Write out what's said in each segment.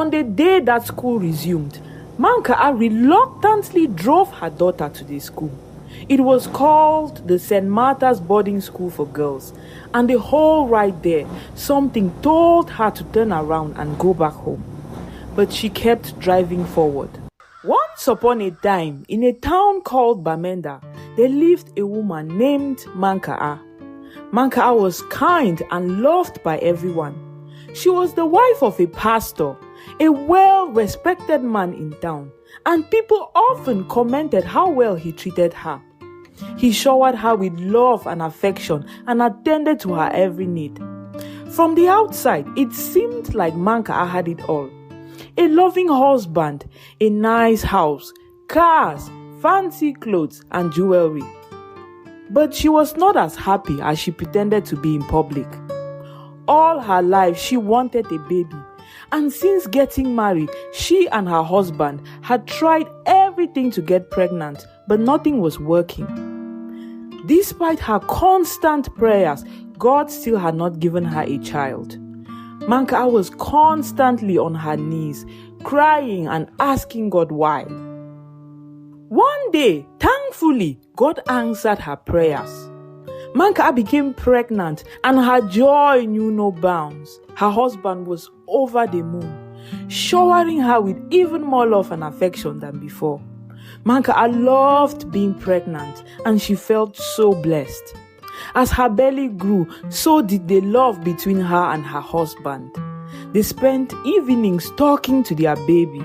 On the day that school resumed, Manka'a reluctantly drove her daughter to the school. It was called the St. Martha's Boarding School for Girls, and the whole ride there, something told her to turn around and go back home. But she kept driving forward. Once upon a time, in a town called Bamenda, there lived a woman named Manka'a. Manka'a was kind and loved by everyone. She was the wife of a pastor, a well-respected man in town, and people often commented how well he treated her. He showered her with love and affection and attended to her every need. From the outside, it seemed like Manka'a had it all. A loving husband, a nice house, cars, fancy clothes, and jewelry. But she was not as happy as she pretended to be in public. All her life, she wanted a baby. And since getting married, she and her husband had tried everything to get pregnant, but nothing was working. Despite her constant prayers, God still had not given her a child. Manka'a was constantly on her knees, crying and asking God why. One day, thankfully, God answered her prayers. Manka'a became pregnant and her joy knew no bounds. Her husband was over the moon, showering her with even more love and affection than before. Manka'a loved being pregnant and she felt so blessed. As her belly grew, so did the love between her and her husband. They spent evenings talking to their baby,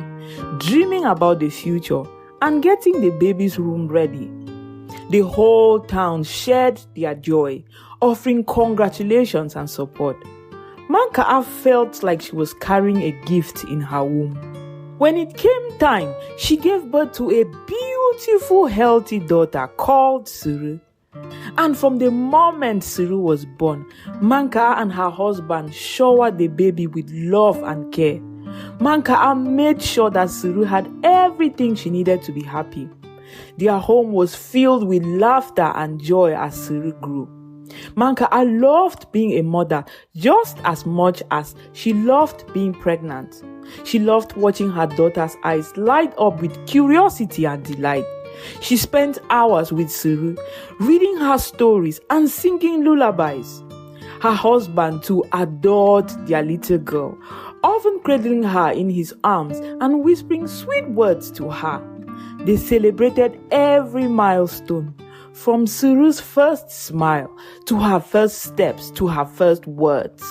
dreaming about the future, and getting the baby's room ready. The whole town shared their joy, offering congratulations and support. Manka'a felt like she was carrying a gift in her womb. When it came time, she gave birth to a beautiful, healthy daughter called Suru. And from the moment Suru was born, Manka'a and her husband showered the baby with love and care. Manka'a made sure that Suru had everything she needed to be happy. Their home was filled with laughter and joy as Suru grew. Manka'a loved being a mother just as much as she loved being pregnant. She loved watching her daughter's eyes light up with curiosity and delight. She spent hours with Suru, reading her stories and singing lullabies. Her husband too adored their little girl, often cradling her in his arms and whispering sweet words to her. They celebrated every milestone, from Suru's first smile to her first steps to her first words.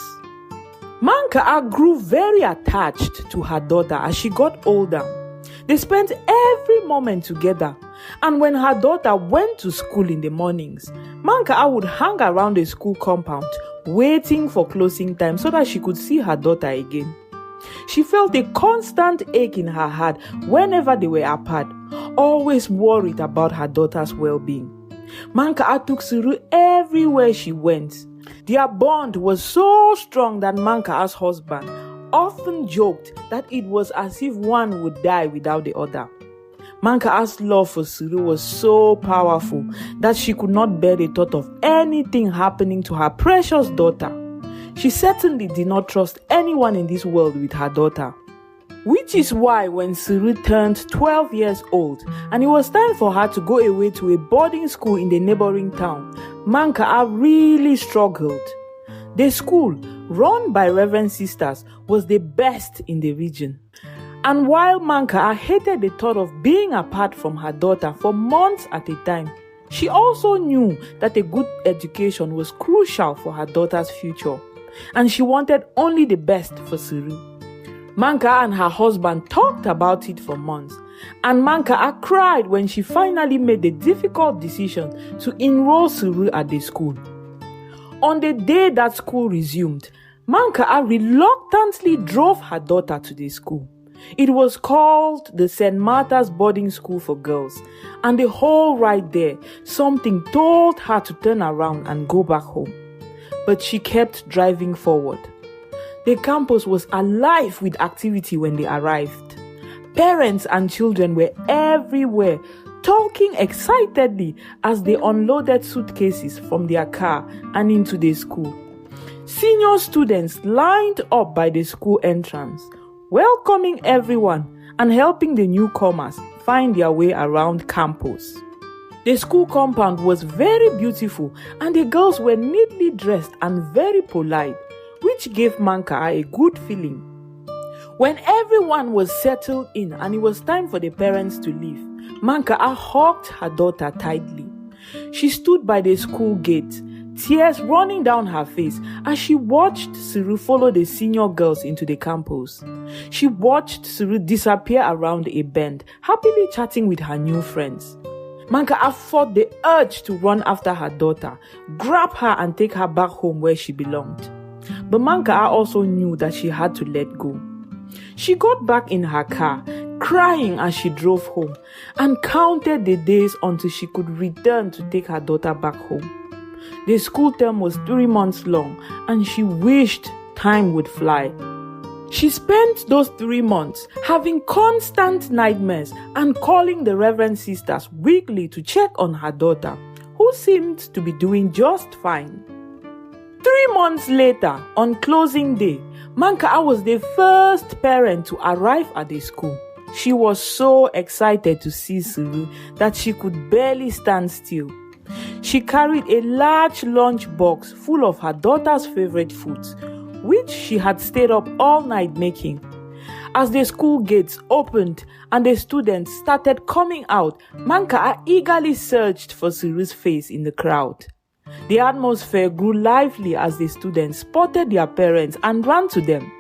Manka'a grew very attached to her daughter as she got older. They spent every moment together, and when her daughter went to school in the mornings, Manka'a would hang around the school compound, waiting for closing time so that she could see her daughter again. She felt a constant ache in her heart whenever they were apart, always worried about her daughter's well-being. Manka'a took Suru everywhere she went. Their bond was so strong that Manka'a's husband often joked that it was as if one would die without the other. Manka'a's love for Suru was so powerful that she could not bear the thought of anything happening to her precious daughter. She certainly did not trust anyone in this world with her daughter. Which is why when Suru turned 12 years old and it was time for her to go away to a boarding school in the neighboring town, Manka'a really struggled. The school, run by Reverend sisters, was the best in the region. And while Manka'a hated the thought of being apart from her daughter for months at a time, she also knew that a good education was crucial for her daughter's future, and she wanted only the best for Suru. Manka'a and her husband talked about it for months, and Manka'a cried when she finally made the difficult decision to enroll Suru at the school. On the day that school resumed, Manka'a reluctantly drove her daughter to the school. It was called the St. Martha's Boarding School for Girls, and the whole ride there, something told her to turn around and go back home. But she kept driving forward. The campus was alive with activity when they arrived. Parents and children were everywhere, talking excitedly as they unloaded suitcases from their car and into the school. Senior students lined up by the school entrance, welcoming everyone and helping the newcomers find their way around campus. The school compound was very beautiful and the girls were neatly dressed and very polite, which gave Manka'a a good feeling. When everyone was settled in and it was time for the parents to leave, Manka'a hugged her daughter tightly. She stood by the school gate, tears running down her face as she watched Suru follow the senior girls into the campus. She watched Suru disappear around a bend, happily chatting with her new friends. Manka'a fought the urge to run after her daughter, grab her and take her back home where she belonged. But Manka'a also knew that she had to let go. She got back in her car, crying as she drove home, and counted the days until she could return to take her daughter back home. The school term was 3 months long, and she wished time would fly. She spent those 3 months having constant nightmares and calling the Reverend Sisters weekly to check on her daughter, who seemed to be doing just fine. 3 months later, on closing day, Manka'a was the first parent to arrive at the school. She was so excited to see Suru that she could barely stand still. She carried a large lunch box full of her daughter's favorite foods, which she had stayed up all night making. As the school gates opened and the students started coming out, Manka'a eagerly searched for Suru's face in the crowd. The atmosphere grew lively as the students spotted their parents and ran to them.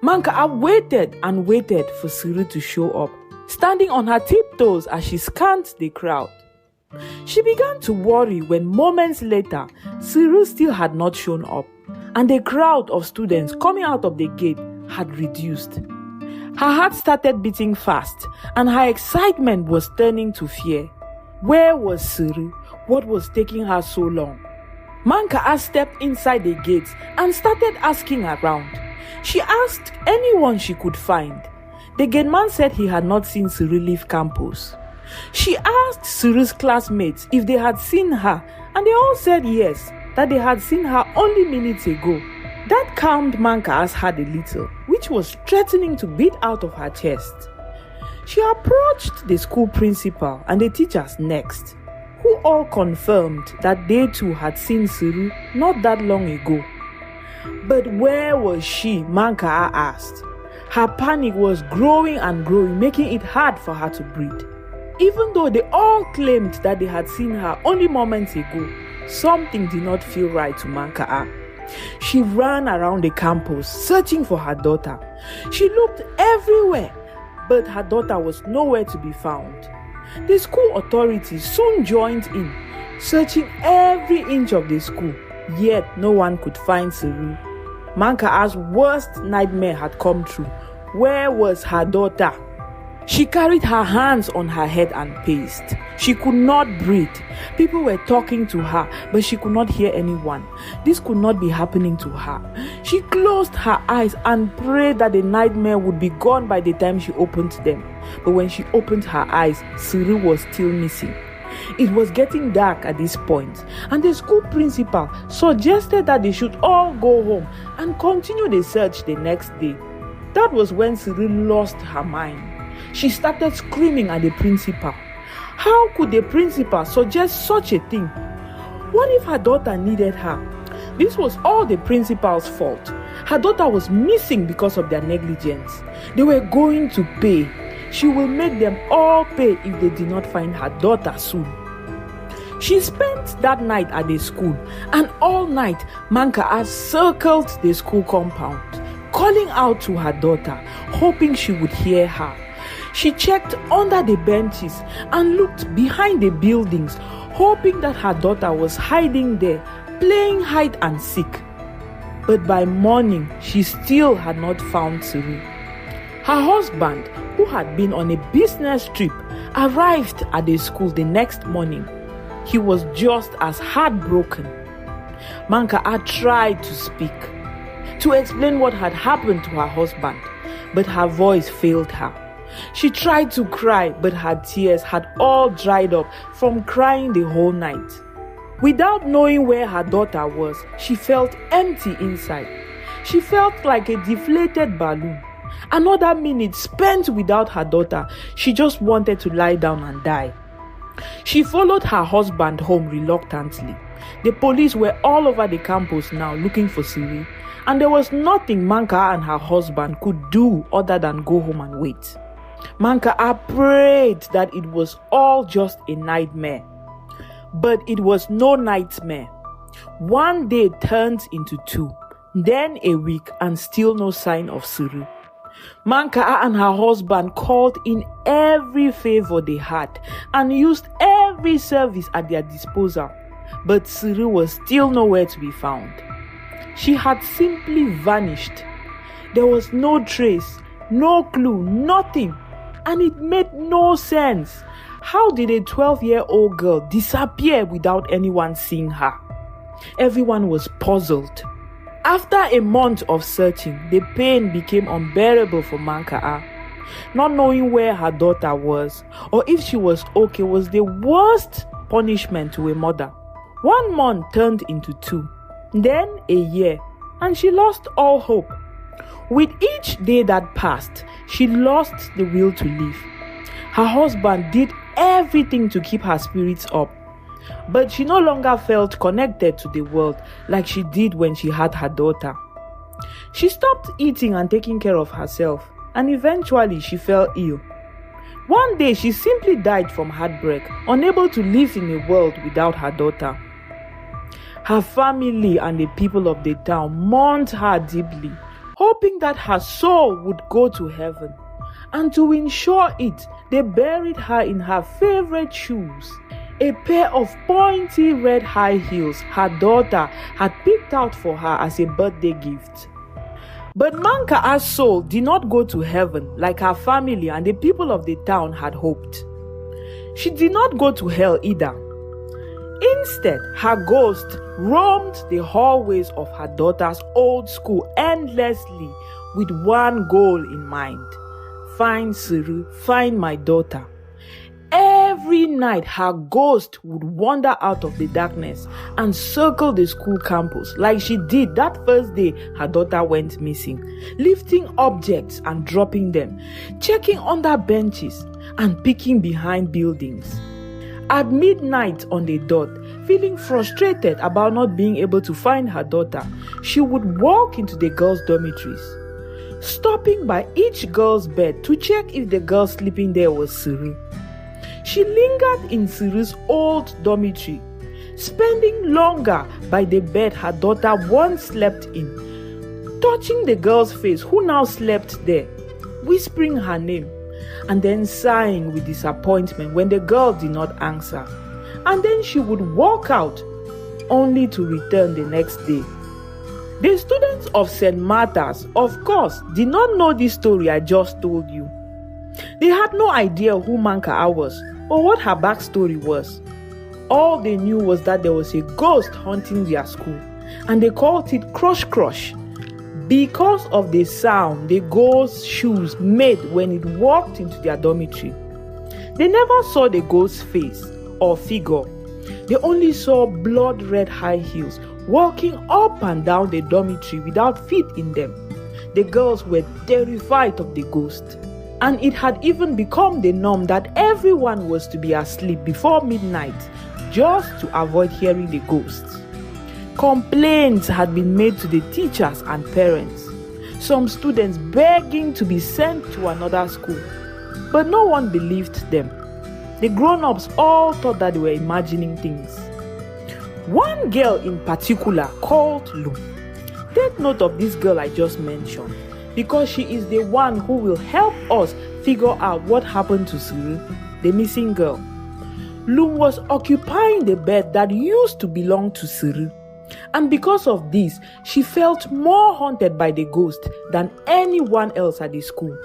Manka'a waited and waited for Suru to show up, standing on her tiptoes as she scanned the crowd. She began to worry when moments later, Suru still had not shown up, and the crowd of students coming out of the gate had reduced. Her heart started beating fast, and her excitement was turning to fear. Where was Suru? What was taking her so long? Manka'a stepped inside the gates and started asking around. She asked anyone she could find. The gate man said he had not seen Suru leave campus. She asked Suru's classmates if they had seen her, and they all said yes, that they had seen her only minutes ago. That calmed Manka'a's heart a little, which was threatening to beat out of her chest. She approached the school principal and the teachers next, who all confirmed that they too had seen Suru not that long ago. But where was she? Manka'a asked. Her panic was growing and growing, making it hard for her to breathe. Even though they all claimed that they had seen her only moments ago, something did not feel right to Manka'a. She ran around the campus searching for her daughter. She looked everywhere, but her daughter was nowhere to be found. The school authorities soon joined in, searching every inch of the school, yet no one could find Suru. Manka'a's worst nightmare had come true. Where was her daughter? She carried her hands on her head and paced. She could not breathe. People were talking to her, but she could not hear anyone. This could not be happening to her. She closed her eyes and prayed that the nightmare would be gone by the time she opened them. But when she opened her eyes, Suru was still missing. It was getting dark at this point, and the school principal suggested that they should all go home and continue the search the next day. That was when Suru lost her mind. She started screaming at the principal. How could the principal suggest such a thing? What if her daughter needed her? This was all the principal's fault. Her daughter was missing because of their negligence. They were going to pay. She will make them all pay if they did not find her daughter soon. She spent that night at the school, and all night Manka'a circled the school compound, calling out to her daughter, hoping she would hear her. She checked under the benches and looked behind the buildings, hoping that her daughter was hiding there, playing hide and seek. But by morning, she still had not found Suru. Her husband, who had been on a business trip, arrived at the school the next morning. He was just as heartbroken. Manka'a tried to speak, to explain what had happened to her husband, but her voice failed her. She tried to cry, but her tears had all dried up from crying the whole night. Without knowing where her daughter was, she felt empty inside. She felt like a deflated balloon. Another minute spent without her daughter. She just wanted to lie down and die. She followed her husband home reluctantly. The police were all over the campus now looking for Siri, and there was nothing Manka'a and her husband could do other than go home and wait. Manka'a prayed that it was all just a nightmare. But it was no nightmare. One day turned into 2, then a week, and still no sign of Siri. Manka'a and her husband called in every favor they had and used every service at their disposal, but Siri was still nowhere to be found. She had simply vanished. There was no trace, no clue, nothing, and it made no sense. How did a 12-year-old girl disappear without anyone seeing her? Everyone was puzzled. After a month of searching, the pain became unbearable for Manka'a. Not knowing where her daughter was or if she was okay was the worst punishment to a mother. 1 month turned into 2, then a year, and she lost all hope. With each day that passed, she lost the will to live. Her husband did everything to keep her spirits up, but she no longer felt connected to the world like she did when she had her daughter. She stopped eating and taking care of herself, and eventually she fell ill. One day she simply died from heartbreak, unable to live in a world without her daughter. Her family and the people of the town mourned her deeply, hoping that her soul would go to heaven. And to ensure it, they buried her in her favorite shoes, a pair of pointy red high heels her daughter had picked out for her as a birthday gift. But Manka'a's soul did not go to heaven like her family and the people of the town had hoped. She did not go to hell either. Instead, her ghost roamed the hallways of her daughter's old school endlessly with one goal in mind: find Siri, find my daughter. Every night, her ghost would wander out of the darkness and circle the school campus like she did that first day her daughter went missing, lifting objects and dropping them, checking under benches and peeking behind buildings. At midnight on the dot, feeling frustrated about not being able to find her daughter, she would walk into the girls' dormitories, stopping by each girl's bed to check if the girl sleeping there was Siri. She lingered in Siri's old dormitory, spending longer by the bed her daughter once slept in, touching the girl's face who now slept there, whispering her name, and then sighing with disappointment when the girl did not answer. And then she would walk out, only to return the next day. The students of St. Martha's, of course, did not know this story I just told you. They had no idea who Manka'a was or what her backstory was. All they knew was that there was a ghost haunting their school, and they called it Crush Crush because of the sound the ghost's shoes made when it walked into their dormitory. They never saw the ghost's face or figure. They only saw blood-red high heels walking up and down the dormitory without feet in them. The girls were terrified of the ghost, and it had even become the norm that everyone was to be asleep before midnight just to avoid hearing the ghosts. Complaints had been made to the teachers and parents, some students begging to be sent to another school, but no one believed them. The grown-ups all thought that they were imagining things. One girl in particular, called Lu. Take note of this girl I just mentioned, because she is the one who will help us figure out what happened to Siri, the missing girl. Lu was occupying the bed that used to belong to Siri, and because of this, she felt more haunted by the ghost than anyone else at the school.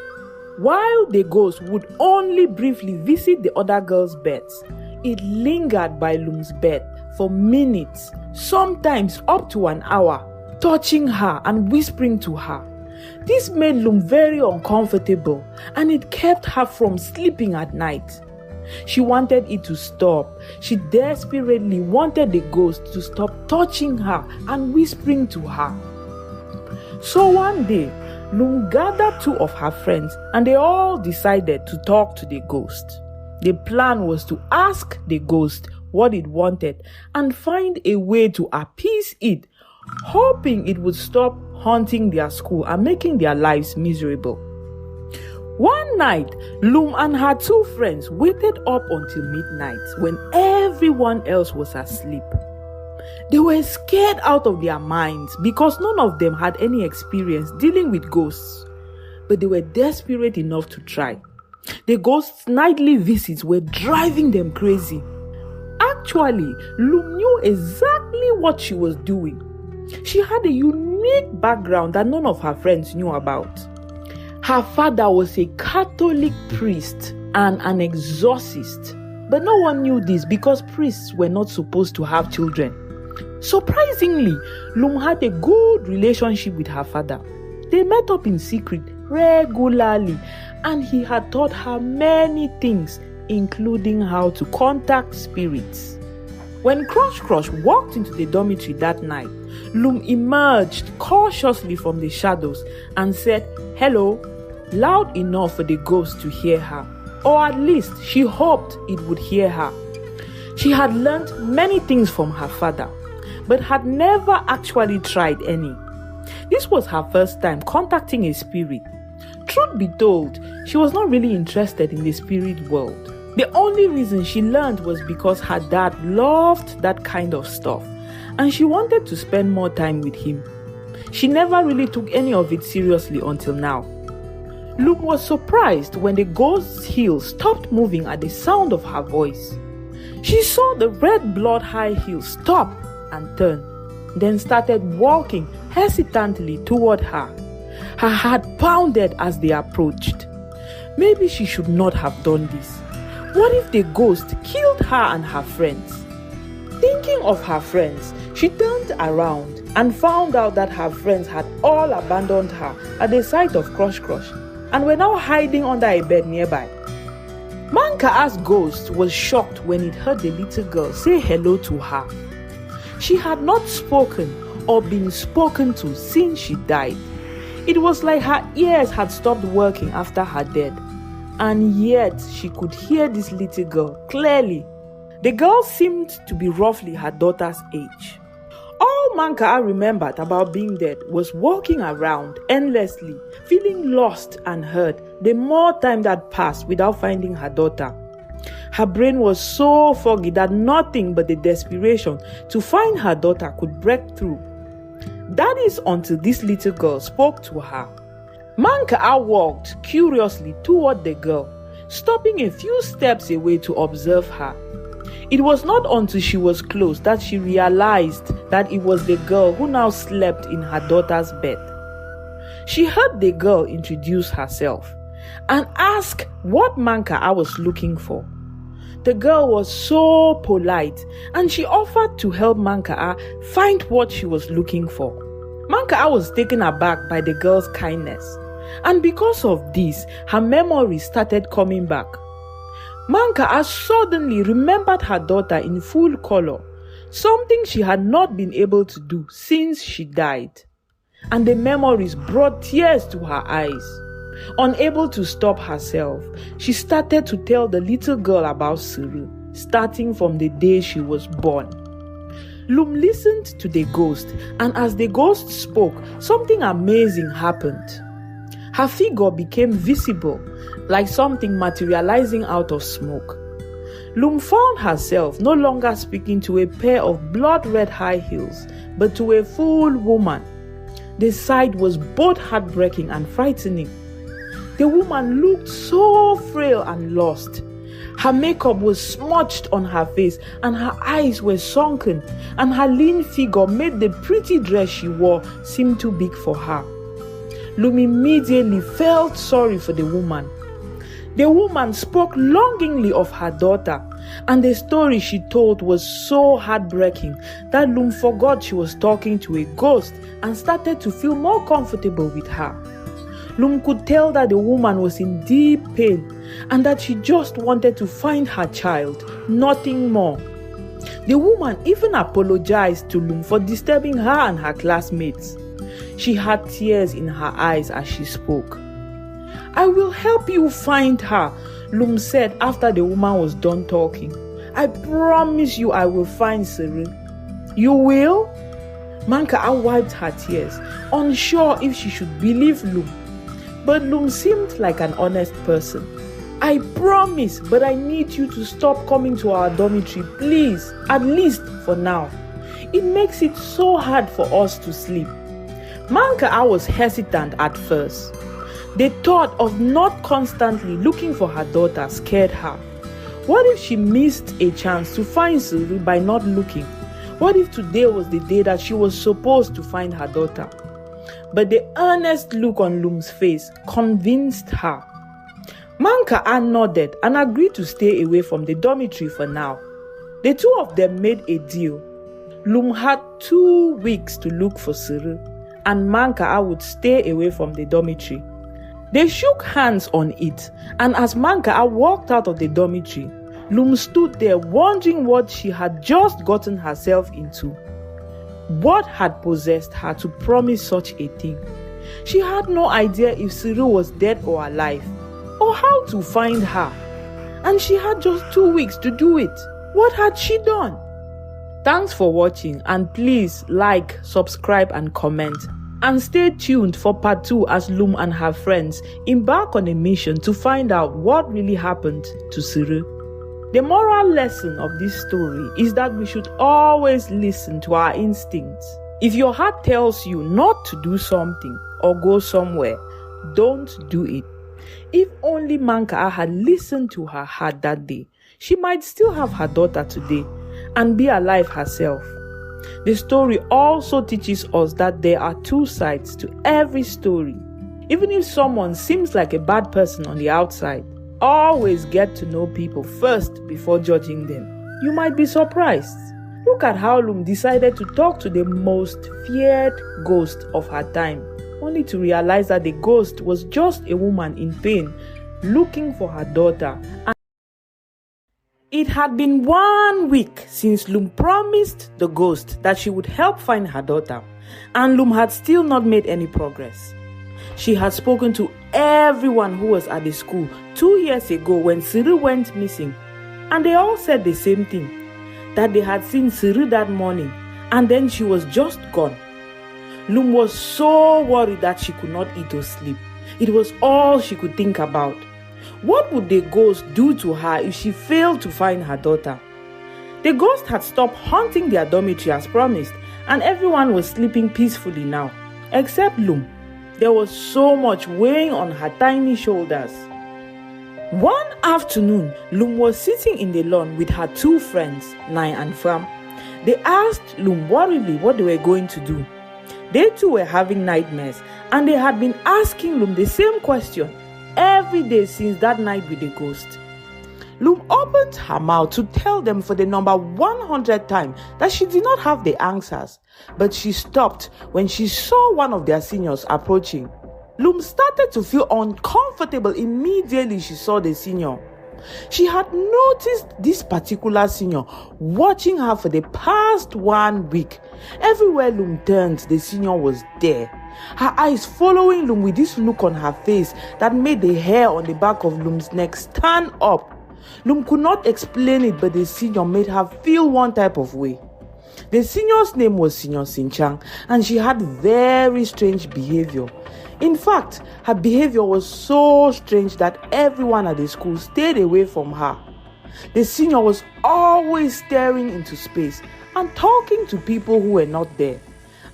While the ghost would only briefly visit the other girls' beds, it lingered by Lum's bed for minutes, sometimes up to an hour, touching her and whispering to her. This made Lum very uncomfortable, and it kept her from sleeping at night. She wanted it to stop. She desperately wanted the ghost to stop touching her and whispering to her. So one day, Lum gathered 2 of her friends and they all decided to talk to the ghost. The plan was to ask the ghost what it wanted and find a way to appease it, hoping it would stop haunting their school and making their lives miserable. One night, Lum and her 2 friends waited up until midnight when everyone else was asleep. They were scared out of their minds because none of them had any experience dealing with ghosts, but they were desperate enough to try. The ghost's nightly visits were driving them crazy. Actually, Lum knew exactly what she was doing. She had a unique background that none of her friends knew about. Her father was a Catholic priest and an exorcist, but no one knew this because priests were not supposed to have children. Surprisingly, Lum had a good relationship with her father. They met up in secret regularly, and he had taught her many things, including how to contact spirits. When Crush walked into the dormitory that night, Lum emerged cautiously from the shadows and said, "Hello," loud enough for the ghost to hear her, or at least she hoped it would hear her. She had learned many things from her father, but had never actually tried any. This was her first time contacting a spirit. Truth be told, she was not really interested in the spirit world. The only reason she learned was because her dad loved that kind of stuff, and she wanted to spend more time with him. She never really took any of it seriously until now. Luke was surprised when the ghost's heels stopped moving at the sound of her voice. She saw the red blood high heels stop and turn, then started walking hesitantly toward her. Her heart pounded as they approached. Maybe she should not have done this. What if the ghost killed her and her friends? Thinking of her friends, she turned around and found out that her friends had all abandoned her at the sight of Crush and were now hiding under a bed nearby. Manka'a's ghost was shocked when it heard the little girl say hello to her. She had not spoken or been spoken to since she died. It was like her ears had stopped working after her death, and yet she could hear this little girl clearly. The girl seemed to be roughly her daughter's age. All Manka'a remembered about being dead was walking around endlessly, feeling lost and hurt the more time that passed without finding her daughter. Her brain was so foggy that nothing but the desperation to find her daughter could break through. That is until this little girl spoke to her. Manka'a walked curiously toward the girl, stopping a few steps away to observe her. It was not until she was close that she realized that it was the girl who now slept in her daughter's bed. She heard the girl introduce herself and ask what Manka'a was looking for. The girl was so polite and she offered to help Manka'a find what she was looking for. Manka'a was taken aback by the girl's kindness, and because of this, her memory started coming back. Manka'a suddenly remembered her daughter in full color, something she had not been able to do since she died. And the memories brought tears to her eyes. Unable to stop herself, she started to tell the little girl about Suru, starting from the day she was born. Lum listened to the ghost, and as the ghost spoke, something amazing happened. Her figure became visible, like something materializing out of smoke. Lum found herself no longer speaking to a pair of blood-red high heels, but to a full woman. The sight was both heartbreaking and frightening. The woman looked so frail and lost. Her makeup was smudged on her face and her eyes were sunken, and her lean figure made the pretty dress she wore seem too big for her. Lum immediately felt sorry for the woman. The woman spoke longingly of her daughter, and the story she told was so heartbreaking that Lum forgot she was talking to a ghost and started to feel more comfortable with her. Lum could tell that the woman was in deep pain and that she just wanted to find her child, nothing more. The woman even apologized to Lum for disturbing her and her classmates. She had tears in her eyes as she spoke. "I will help you find her," Lum said after the woman was done talking. "I promise you I will find Siri." "You will?" Manka'a wiped her tears, unsure if she should believe Lum. But Lum seemed like an honest person. "I promise, but I need you to stop coming to our dormitory, please, at least for now. It makes it so hard for us to sleep." Manka'a was hesitant at first. The thought of not constantly looking for her daughter scared her. What if she missed a chance to find Siri by not looking? What if today was the day that she was supposed to find her daughter? But the earnest look on Lum's face convinced her. Manka'a nodded and agreed to stay away from the dormitory for now. The two of them made a deal. Lum had 2 weeks to look for Siri, and Manka'a would stay away from the dormitory. They shook hands on it, and as Manka'a walked out of the dormitory, Lum stood there wondering what she had just gotten herself into. What had possessed her to promise such a thing? She had no idea if Siri was dead or alive, or how to find her. And she had just 2 weeks to do it. What had she done? Thanks for watching, and please like, subscribe and comment. And stay tuned for part 2 as Lum and her friends embark on a mission to find out what really happened to Siri. The moral lesson of this story is that we should always listen to our instincts. If your heart tells you not to do something or go somewhere, don't do it. If only Manka'a had listened to her heart that day, she might still have her daughter today and be alive herself. The story also teaches us that there are 2 sides to every story. Even if someone seems like a bad person on the outside, always get to know people first before judging them. You might be surprised. Look at how Lum decided to talk to the most feared ghost of her time, only to realize that the ghost was just a woman in pain looking for her daughter. And it had been 1 week since Lum promised the ghost that she would help find her daughter, and Lum had still not made any progress. She had spoken to everyone who was at the school 2 years ago when Siri went missing, and they all said the same thing, that they had seen Siri that morning, and then she was just gone. Lum was so worried that she could not eat or sleep. It was all she could think about. What would the ghost do to her if she failed to find her daughter? The ghost had stopped haunting their dormitory as promised, and everyone was sleeping peacefully now, except Lum. There was so much weighing on her tiny shoulders. One afternoon, Lum was sitting in the lawn with her 2 friends, Nai and Fram. They asked Lum worriedly what they were going to do. They too were having nightmares, and they had been asking Lum the same question every day since that night with the ghost. Lum opened her mouth to tell them for the number 100th time that she did not have the answers, but she stopped when she saw one of their seniors approaching. Lum started to feel uncomfortable immediately she saw the senior. She had noticed this particular senior watching her for the past 1 week. Everywhere Lum turned, the senior was there, her eyes following Lum with this look on her face that made the hair on the back of Lum's neck stand up. Lum could not explain it, but the senior made her feel one type of way. The senior's name was Senior Sinchang, and she had very strange behavior. In fact, her behavior was so strange that everyone at the school stayed away from her. The senior was always staring into space and talking to people who were not there.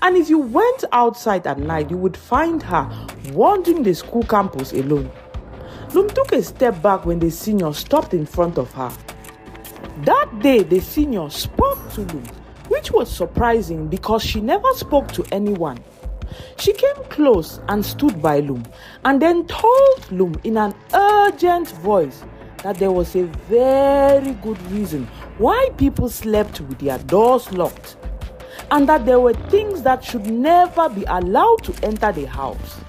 And if you went outside at night, you would find her wandering the school campus alone. Lum took a step back when the senior stopped in front of her. That day, the senior spoke to Lum, which was surprising because she never spoke to anyone. She came close and stood by Lum, and then told Lum in an urgent voice that there was a very good reason why people slept with their doors locked, and that there were things that should never be allowed to enter the house.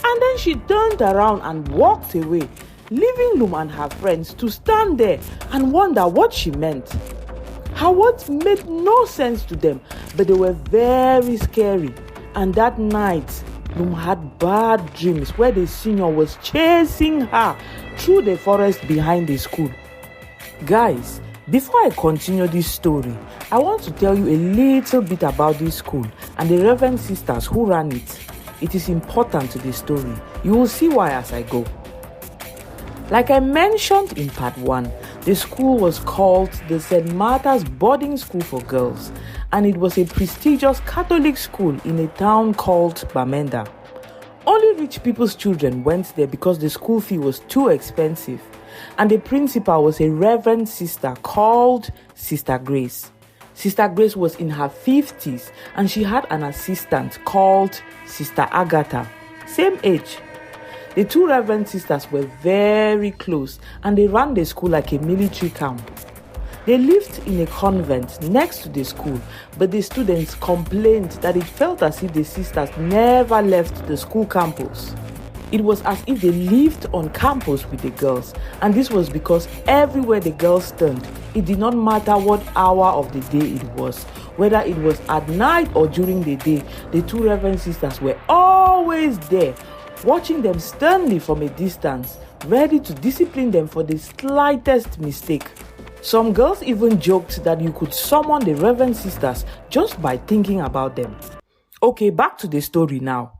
And then she turned around and walked away, leaving Lum and her friends to stand there and wonder what she meant. Her words made no sense to them, but they were very scary, And that night, Lum had bad dreams where the senior was chasing her through the forest behind the school. Guys, before I continue this story, I want to tell you a little bit about this school and the Reverend sisters who ran it. It is important to the story. You will see why as I go. Like I mentioned in part 1, the school was called the St. Martha's Boarding School for Girls, and it was a prestigious Catholic school in a town called Bamenda. Only rich people's children went there because the school fee was too expensive, and the principal was a reverend sister called Sister Grace. Sister Grace was in her 50s, and she had an assistant called Sister Agatha, same age. The two reverend sisters were very close, and they ran the school like a military camp. They lived in a convent next to the school, but the students complained that it felt as if the sisters never left the school campus. It was as if they lived on campus with the girls, and this was because everywhere the girls turned, it did not matter what hour of the day it was. Whether it was at night or during the day, the two reverend sisters were always there, watching them sternly from a distance, ready to discipline them for the slightest mistake. Some girls even joked that you could summon the reverend sisters just by thinking about them. Okay, back to the story now.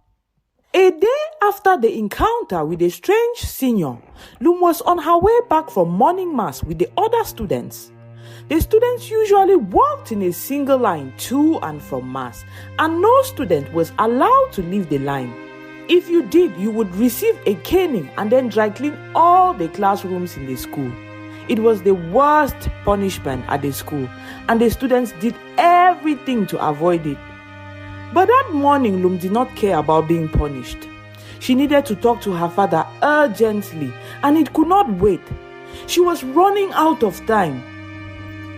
A day after the encounter with a strange senior, Lum was on her way back from morning mass with the other students. The students usually walked in a single line to and from mass, and no student was allowed to leave the line. If you did, you would receive a caning and then dry clean all the classrooms in the school. It was the worst punishment at the school, and the students did everything to avoid it. But that morning, Lum did not care about being punished. She needed to talk to her father urgently, and it could not wait. She was running out of time.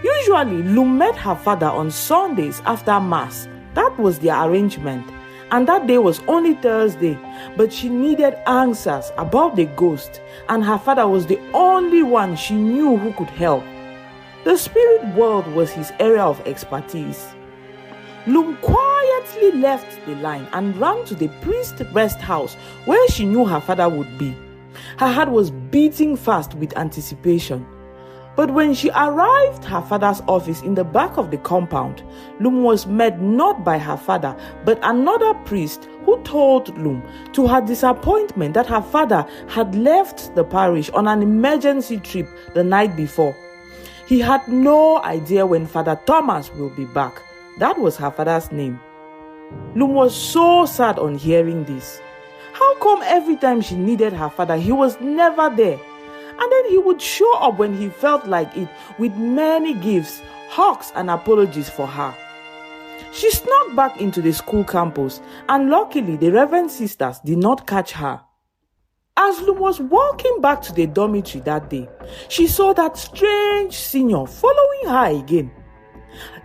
Usually, Lum met her father on Sundays after Mass. That was their arrangement. And that day was only Thursday, but she needed answers about the ghost, and her father was the only one she knew who could help. The spirit world was his area of expertise. Lum quietly left the line and ran to the priest rest house where she knew her father would be. Her heart was beating fast with anticipation. But when she arrived at her father's office in the back of the compound, Lum was met not by her father, but another priest who told Lum, to her disappointment, that her father had left the parish on an emergency trip the night before. He had no idea when Father Thomas will be back. That was her father's name. Lum was so sad on hearing this. How come every time she needed her father, he was never there? And then he would show up when he felt like it with many gifts, hugs, and apologies for her. She snuck back into the school campus, and luckily the Reverend sisters did not catch her. As Lum was walking back to the dormitory that day, she saw that strange senior following her again.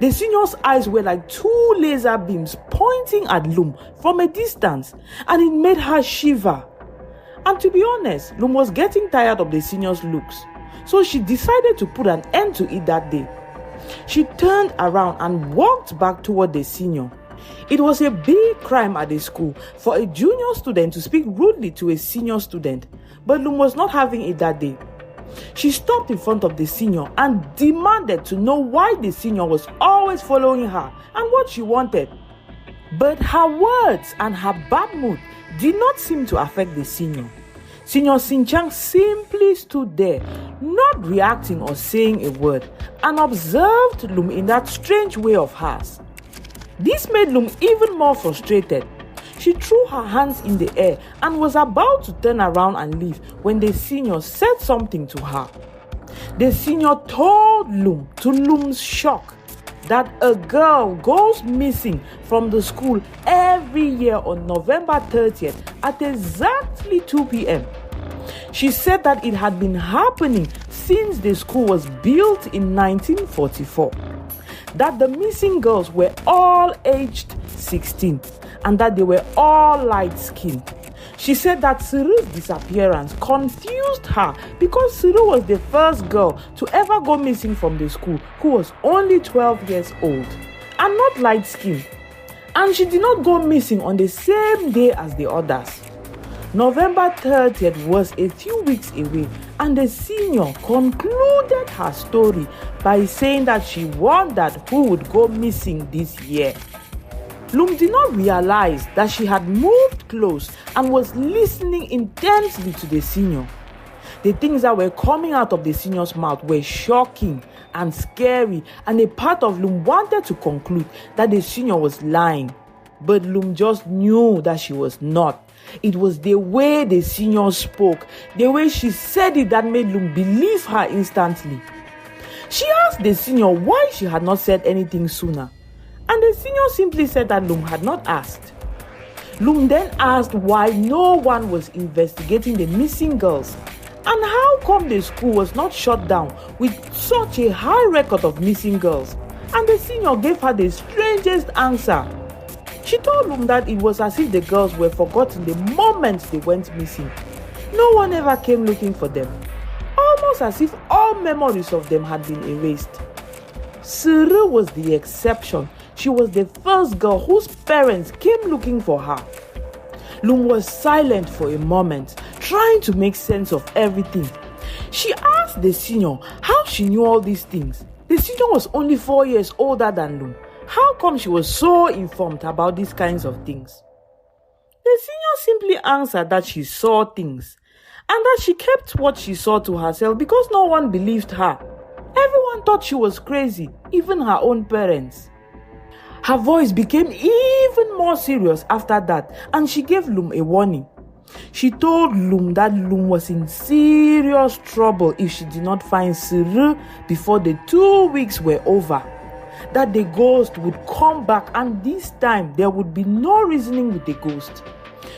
The senior's eyes were like two laser beams pointing at Lum from a distance, and it made her shiver. And to be honest, Lum was getting tired of the senior's looks, so she decided to put an end to it that day. She turned around and walked back toward the senior. It was a big crime at the school for a junior student to speak rudely to a senior student, but Lum was not having it that day. She stopped in front of the senior and demanded to know why the senior was always following her and what she wanted. But her words and her bad mood did not seem to affect the senior. Senior Sinchang simply stood there, not reacting or saying a word, and observed Lum in that strange way of hers. This made Lum even more frustrated. She threw her hands in the air and was about to turn around and leave when the senior said something to her. The senior told Lum, to Lum's shock, that a girl goes missing from the school every year on November 30th at exactly 2 p.m. She said that it had been happening since the school was built in 1944. That the missing girls were all aged 16 and that they were all light-skinned. She said that Cyril's disappearance confused her because Cyril was the first girl to ever go missing from the school who was only 12 years old and not light-skinned. And she did not go missing on the same day as the others. November 30th was a few weeks away, and the senior concluded her story by saying that she wondered who would go missing this year. Lum did not realize that she had moved close and was listening intensely to the senior. The things that were coming out of the senior's mouth were shocking and scary, and a part of Lum wanted to conclude that the senior was lying. But Lum just knew that she was not. It was the way the senior spoke, the way she said it, that made Lum believe her instantly. She asked the senior why she had not said anything sooner, and the senior simply said that Lum had not asked. Lum then asked why no one was investigating the missing girls, and how come the school was not shut down with such a high record of missing girls, and the senior gave her the strangest answer. She told Lum that it was as if the girls were forgotten the moment they went missing. No one ever came looking for them, almost as if all memories of them had been erased. Suru was the exception. She was the first girl whose parents came looking for her. Lum was silent for a moment, trying to make sense of everything. She asked the senior how she knew all these things. The senior was only 4 years older than Lum. How come she was so informed about these kinds of things? The senior simply answered that she saw things, and that she kept what she saw to herself because no one believed her. Everyone thought she was crazy, even her own parents. Her voice became even more serious after that, and she gave Lum a warning. She told Lum that Lum was in serious trouble if she did not find Suru before the 2 weeks were over. That the ghost would come back, and this time there would be no reasoning with the ghost.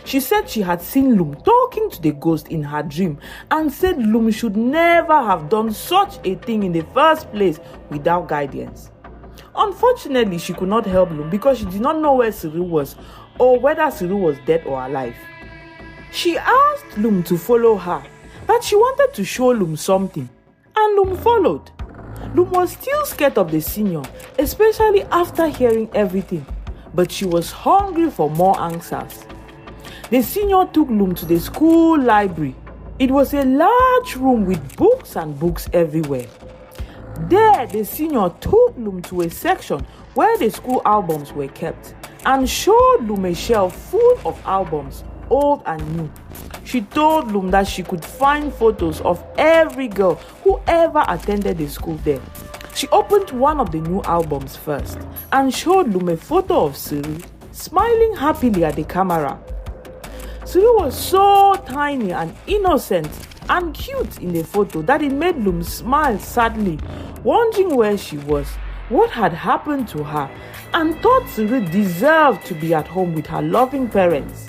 She said she had seen Lum talking to the ghost in her dream, and said Lum should never have done such a thing in the first place without guidance. Unfortunately, she could not help Lum because she did not know where Suru was, or whether Suru was dead or alive. She asked Lum to follow her, that she wanted to show Lum something, and Lum followed. Lum was still scared of the senior, especially after hearing everything, but she was hungry for more answers. The senior took Lum to the school library. It was a large room with books and books everywhere. There, the senior took Lum to a section where the school albums were kept, and showed Lum a shelf full of albums, old and new. She told Lum that she could find photos of every girl who ever attended the school there. She opened one of the new albums first and showed Lum a photo of Suru smiling happily at the camera. Suru was so tiny and innocent and cute in the photo that it made Lum smile sadly, wondering where she was, what had happened to her, and thought Suru deserved to be at home with her loving parents.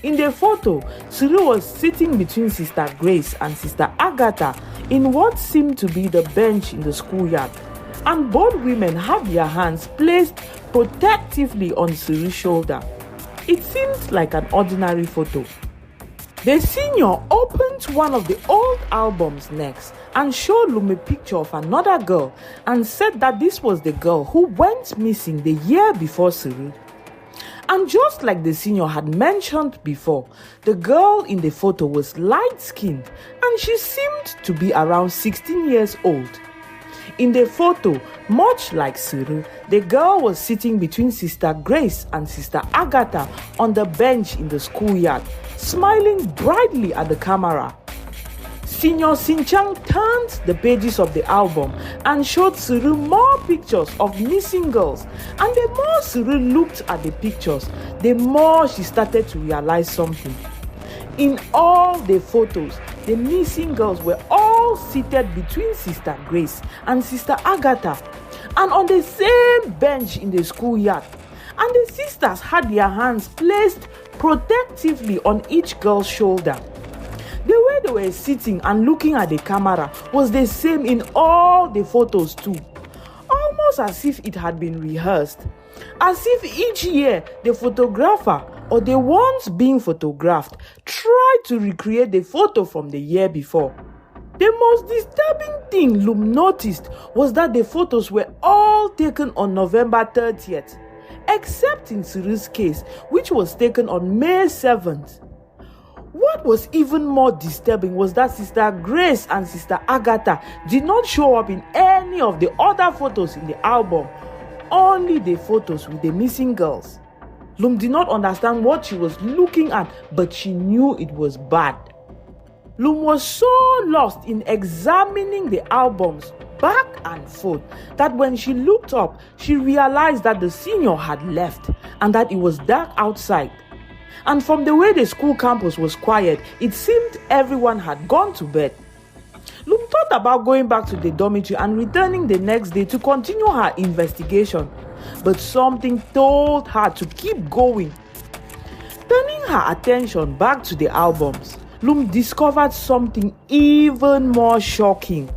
In the photo, Suru was sitting between Sister Grace and Sister Agatha in what seemed to be the bench in the schoolyard, and both women had their hands placed protectively on Suru's shoulder. It seemed like an ordinary photo. The senior opened one of the old albums next and showed Lum a picture of another girl and said that this was the girl who went missing the year before Suru. And just like the senior had mentioned before, the girl in the photo was light-skinned and she seemed to be around 16 years old. In the photo, much like Suru, the girl was sitting between Sister Grace and Sister Agatha on the bench in the schoolyard, smiling brightly at the camera. Senior Sinchang turned the pages of the album and showed Suru more pictures of missing girls, and the more Suru looked at the pictures, the more she started to realize something. In all the photos, the missing girls were all seated between Sister Grace and Sister Agatha, and on the same bench in the schoolyard, and the sisters had their hands placed protectively on each girl's shoulder. The way they were sitting and looking at the camera was the same in all the photos too, almost as if it had been rehearsed, as if each year the photographer or the ones being photographed tried to recreate the photo from the year before. The most disturbing thing Lum noticed was that the photos were all taken on November 30th. except in Cyril's case, which was taken on May 7th. What was even more disturbing was that Sister Grace and Sister Agatha did not show up in any of the other photos in the album, only the photos with the missing girls. Lum did not understand what she was looking at, but she knew it was bad. Lum was so lost in examining the albums back and forth that when she looked up, she realized that the senior had left and that it was dark outside. And from the way the school campus was quiet, it seemed everyone had gone to bed. Lum thought about going back to the dormitory and returning the next day to continue her investigation, but something told her to keep going. Turning her attention back to the albums, Lum discovered something even more shocking.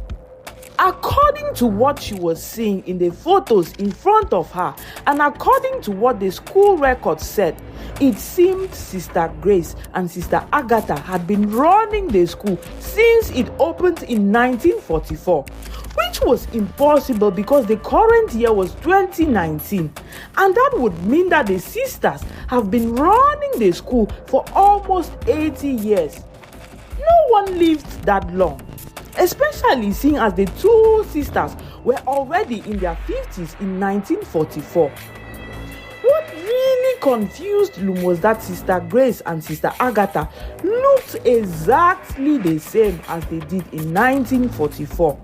According to what she was seeing in the photos in front of her, and according to what the school records said, it seemed Sister Grace and Sister Agatha had been running the school since it opened in 1944, which was impossible because the current year was 2019, and that would mean that the sisters have been running the school for almost 80 years. No one lived that long, especially seeing as the two sisters were already in their 50s in 1944. What really confused Lum was that Sister Grace and Sister Agatha looked exactly the same as they did in 1944.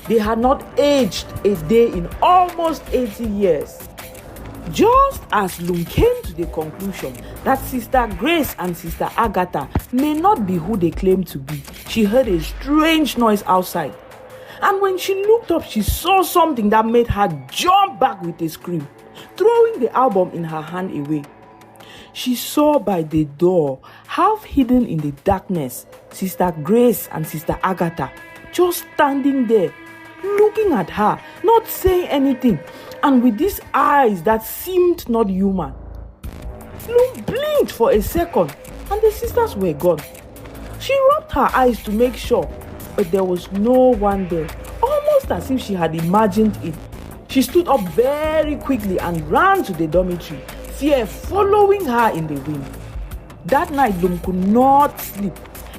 They had not aged a day in almost 80 years. Just as Lum came to the conclusion that Sister Grace and Sister Agatha may not be who they claim to be, she heard a strange noise outside. And when she looked up, she saw something that made her jump back with a scream, throwing the album in her hand away. She saw by the door, half hidden in the darkness, Sister Grace and Sister Agatha just standing there, looking at her, not saying anything, and with these eyes that seemed not human. Lum blinked for a second, and the sisters were gone. She rubbed her eyes to make sure, but there was no one there, almost as if she had imagined it. She stood up very quickly and ran to the dormitory, fear following her in the wind. That night, Lum could not sleep.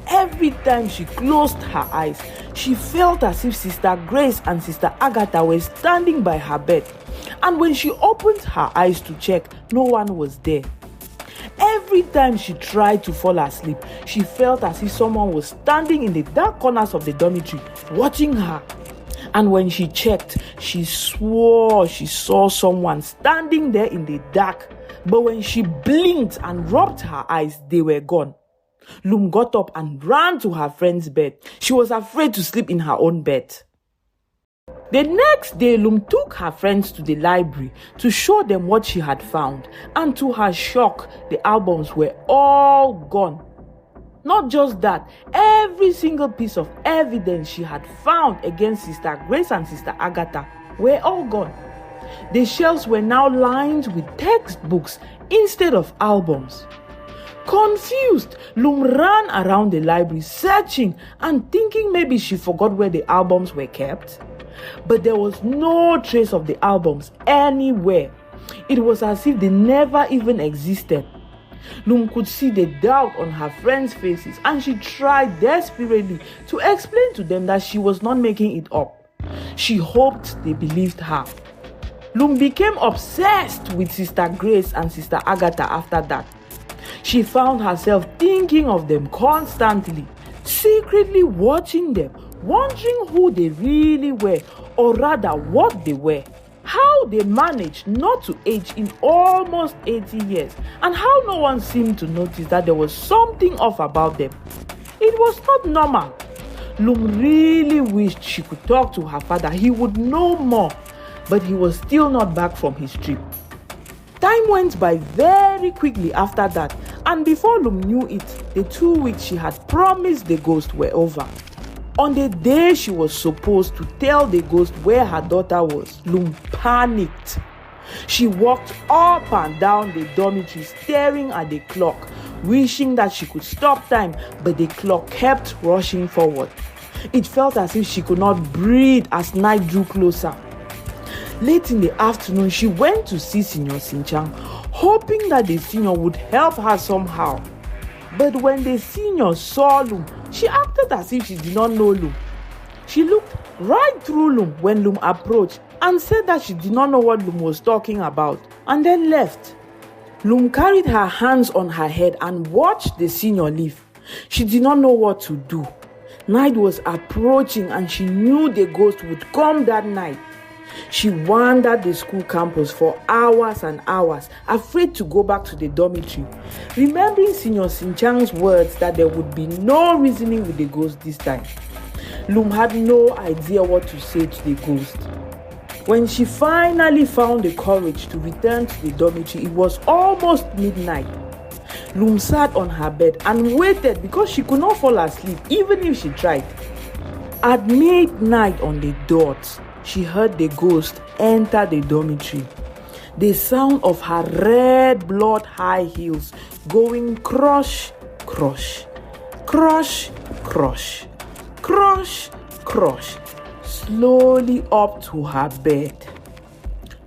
Every time she closed her eyes, she felt as if Sister Grace and Sister Agatha were standing by her bed. And when she opened her eyes to check, no one was there. Every time she tried to fall asleep, she felt as if someone was standing in the dark corners of the dormitory, watching her. And when she checked, she swore she saw someone standing there in the dark. But when she blinked and rubbed her eyes, they were gone. Lum got up and ran to her friend's bed. She was afraid to sleep in her own bed. The next day, Lum took her friends to the library to show them what she had found. And to her shock, the albums were all gone. Not just that, every single piece of evidence she had found against Sister Grace and Sister Agatha were all gone. The shelves were now lined with textbooks instead of albums. Confused, Lum ran around the library searching and thinking maybe she forgot where the albums were kept. But there was no trace of the albums anywhere. It was as if they never even existed. Lum could see the doubt on her friends' faces, and she tried desperately to explain to them that she was not making it up. She hoped they believed her. Lum became obsessed with Sister Grace and Sister Agatha after that. She found herself thinking of them constantly, secretly watching them, wondering who they really were, or rather what they were, how they managed not to age in almost 80 years, and how no one seemed to notice that there was something off about them. It was not normal. Lum really wished she could talk to her father. He would know more, but he was still not back from his trip. Time went by very quickly after that, and before Lum knew it, the 2 weeks she had promised the ghost were over. On the day she was supposed to tell the ghost where her daughter was, Lum panicked. She walked up and down the dormitory staring at the clock, wishing that she could stop time, but the clock kept rushing forward. It felt as if she could not breathe as night drew closer. Late in the afternoon, she went to see Senior Sinchang, hoping that the senior would help her somehow. But when the senior saw Lum, she acted as if she did not know Lum. She looked right through Lum when Lum approached and said that she did not know what Lum was talking about, and then left. Lum carried her hands on her head and watched the senior leave. She did not know what to do. Night was approaching and she knew the ghost would come that night. She wandered the school campus for hours and hours, afraid to go back to the dormitory, remembering Senior Sinchang's words that there would be no reasoning with the ghost this time. Lum had no idea what to say to the ghost. When she finally found the courage to return to the dormitory, it was almost midnight. Lum sat on her bed and waited because she could not fall asleep even if she tried. At midnight on the dot, she heard the ghost enter the dormitory. The sound of her red blood high heels going crush, crush, crush, crush, crush, crush, slowly up to her bed.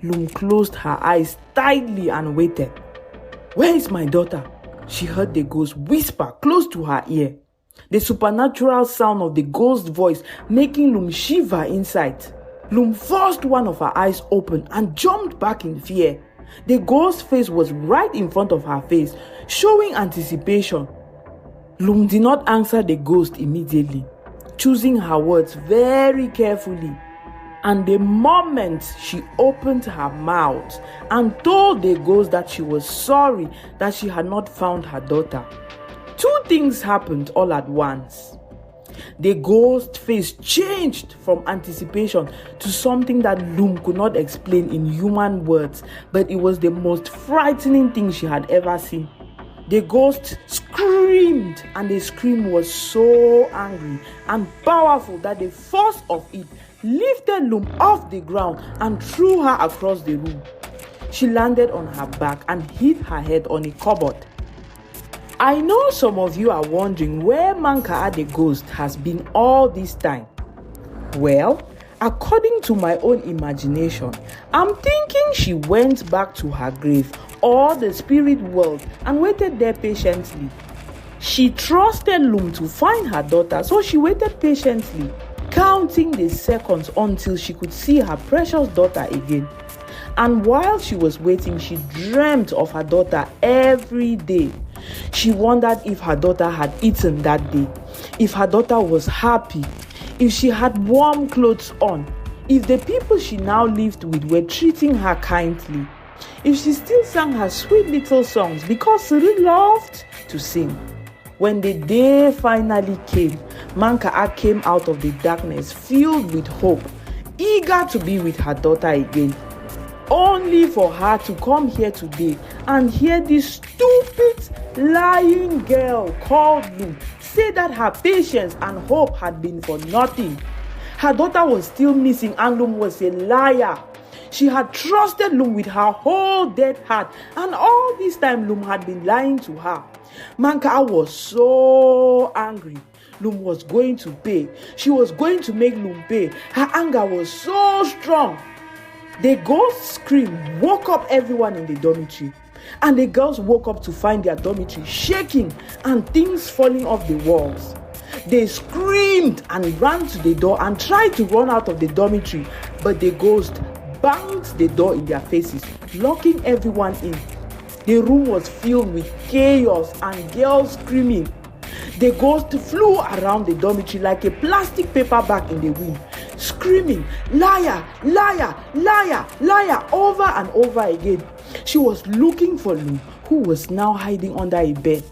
Lum closed her eyes tightly and waited. "Where is my daughter?" she heard the ghost whisper close to her ear. The supernatural sound of the ghost's voice making Lum shiver inside. Lum forced one of her eyes open and jumped back in fear. The ghost's face was right in front of her face, showing anticipation. Lum did not answer the ghost immediately, choosing her words very carefully. And the moment she opened her mouth and told the ghost that she was sorry that she had not found her daughter, two things happened all at once. The ghost's face changed from anticipation to something that Lum could not explain in human words, but it was the most frightening thing she had ever seen. The ghost screamed, and the scream was so angry and powerful that the force of it lifted Lum off the ground and threw her across the room. She landed on her back and hit her head on a cupboard. I know some of you are wondering where Manka'a the ghost has been all this time. Well, according to my own imagination, I'm thinking she went back to her grave or the spirit world and waited there patiently. She trusted Lum to find her daughter, so she waited patiently, counting the seconds until she could see her precious daughter again. And while she was waiting, she dreamt of her daughter every day. She wondered if her daughter had eaten that day, if her daughter was happy, if she had warm clothes on, if the people she now lived with were treating her kindly, if she still sang her sweet little songs because she loved to sing. When the day finally came, Manka'a came out of the darkness filled with hope, eager to be with her daughter again. Only for her to come here today and hear this stupid, lying girl called Lum say that her patience and hope had been for nothing. Her daughter was still missing and Lum was a liar. She had trusted Lum with her whole dead heart, and all this time Lum had been lying to her. Manka'a was so angry. Lum was going to pay. She was going to make Lum pay. Her anger was so strong. The ghost scream woke up everyone in the dormitory, and the girls woke up to find their dormitory shaking and things falling off the walls. They screamed and ran to the door and tried to run out of the dormitory, but the ghost banged the door in their faces, locking everyone in. The room was filled with chaos and girls screaming. The ghost flew around the dormitory like a plastic paper bag in the wind, screaming, "Liar, liar, liar, liar," over and over again. She was looking for Lum, who was now hiding under a bed.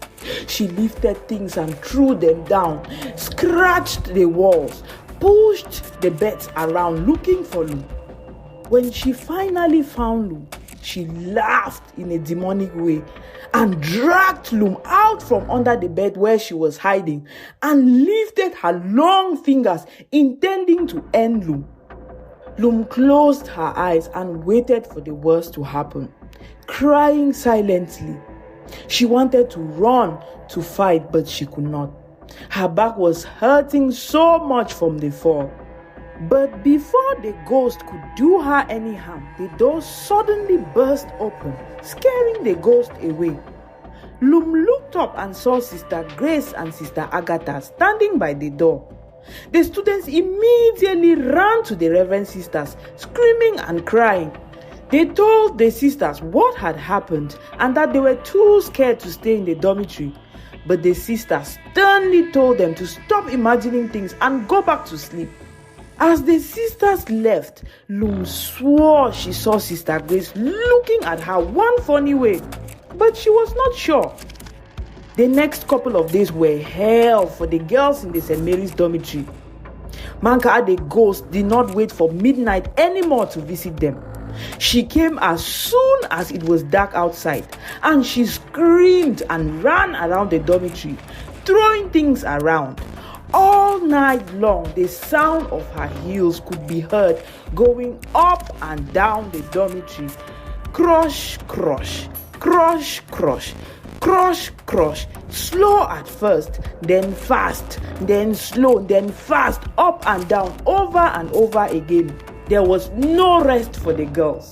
She lifted things and threw them down, scratched the walls, pushed the beds around looking for Lum. When she finally found Lum, she laughed in a demonic way and dragged Lum out from under the bed where she was hiding and lifted her long fingers intending to end Lum. Lum closed her eyes and waited for the worst to happen, crying silently. She wanted to run to fight, but she could not. Her back was hurting so much from the fall. But before the ghost could do her any harm, the door suddenly burst open, scaring the ghost away. Loom looked up and saw Sister Grace and Sister Agatha standing by the door. The students immediately ran to the Reverend Sisters, screaming and crying. They told the sisters what had happened and that they were too scared to stay in the dormitory. But the sisters sternly told them to stop imagining things and go back to sleep. As the sisters left, Loom swore she saw Sister Grace looking at her one funny way, but she was not sure. The next couple of days were hell for the girls in the St. Mary's dormitory. Manka'a the ghost did not wait for midnight anymore to visit them. She came as soon as it was dark outside, and she screamed and ran around the dormitory, throwing things around. All night long, the sound of her heels could be heard going up and down the dormitory. Crush, crush, crush, crush, crush, crush. Slow at first, then fast, then slow, then fast, up and down, over and over again. There was no rest for the girls.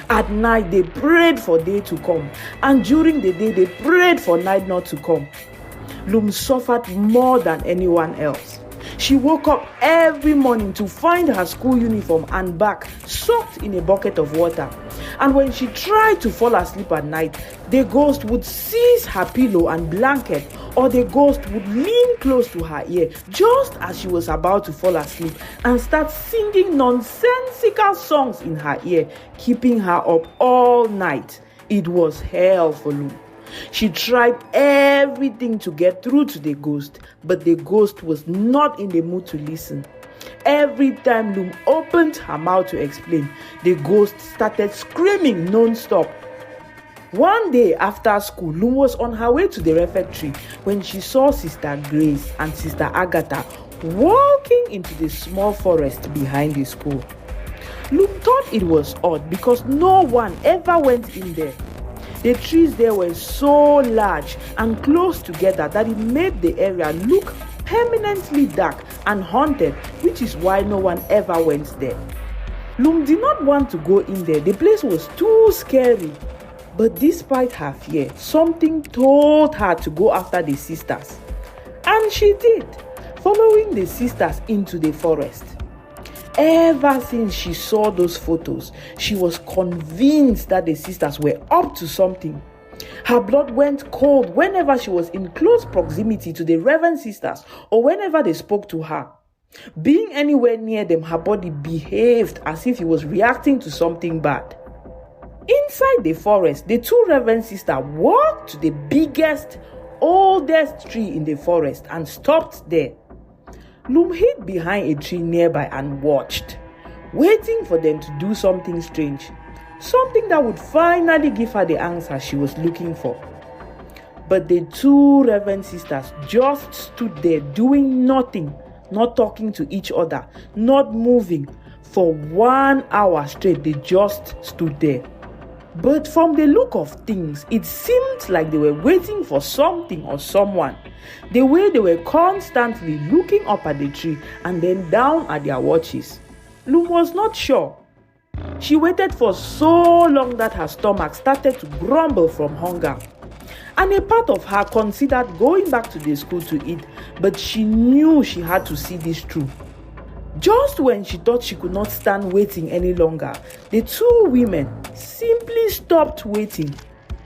At night, they prayed for day to come, and during the day, they prayed for night not to come. Loom suffered more than anyone else. She woke up every morning to find her school uniform and bag soaked in a bucket of water. And when she tried to fall asleep at night, the ghost would seize her pillow and blanket, or the ghost would lean close to her ear just as she was about to fall asleep and start singing nonsensical songs in her ear, keeping her up all night. It was hell for Loom. She tried everything to get through to the ghost, but the ghost was not in the mood to listen. Every time Loom opened her mouth to explain, the ghost started screaming non-stop. One day after school, Loom was on her way to the refectory when she saw Sister Grace and Sister Agatha walking into the small forest behind the school. Loom thought it was odd because no one ever went in there. The trees there were so large and close together that it made the area look permanently dark and haunted, which is why no one ever went there. Loom did not want to go in there. The place was too scary. But despite her fear, something told her to go after the sisters. And she did, following the sisters into the forest. Ever since she saw those photos, she was convinced that the sisters were up to something. Her blood went cold whenever she was in close proximity to the Reverend Sisters or whenever they spoke to her. Being anywhere near them, her body behaved as if it was reacting to something bad. Inside the forest, the two Reverend Sisters walked to the biggest, oldest tree in the forest and stopped there. Loom hid behind a tree nearby and watched, waiting for them to do something strange, something that would finally give her the answer she was looking for. But the two Reverend Sisters just stood there doing nothing, not talking to each other, not moving. For 1 hour straight, they just stood there. But from the look of things, it seemed like they were waiting for something or someone. The way they were constantly looking up at the tree and then down at their watches. Loom was not sure. She waited for so long that her stomach started to grumble from hunger. And a part of her considered going back to the school to eat, but she knew she had to see this through. Just when she thought she could not stand waiting any longer, the two women simply stopped waiting,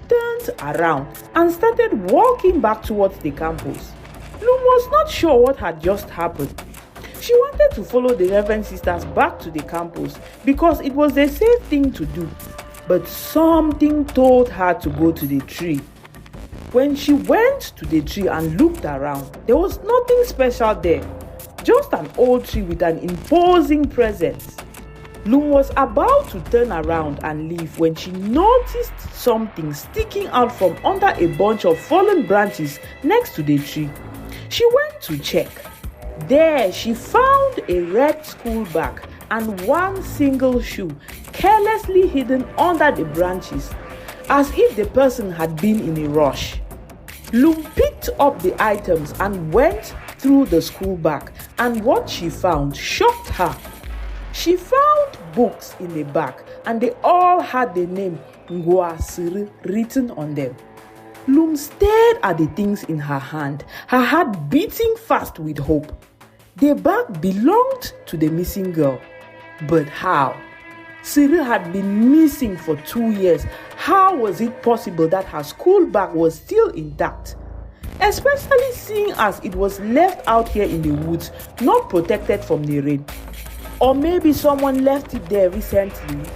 turned around, and started walking back towards the campus. Loom was not sure what had just happened. She wanted to follow the Reverend Sisters back to the campus because it was the safe thing to do. But something told her to go to the tree. When she went to the tree and looked around, there was nothing special there. Just an old tree with an imposing presence. Loom was about to turn around and leave when she noticed something sticking out from under a bunch of fallen branches next to the tree. She went to check. There she found a red school bag and one single shoe carelessly hidden under the branches, as if the person had been in a rush. Loom picked up the items and went through the school bag, and what she found shocked her. She found books in the back, and they all had the name Ngwa Siri written on them. Lum stared at the things in her hand, her heart beating fast with hope. The bag belonged to the missing girl. But how? Siri had been missing for 2 years. How was it possible that her school bag was still intact? Especially seeing as it was left out here in the woods, not protected from the rain. Or maybe someone left it there recently.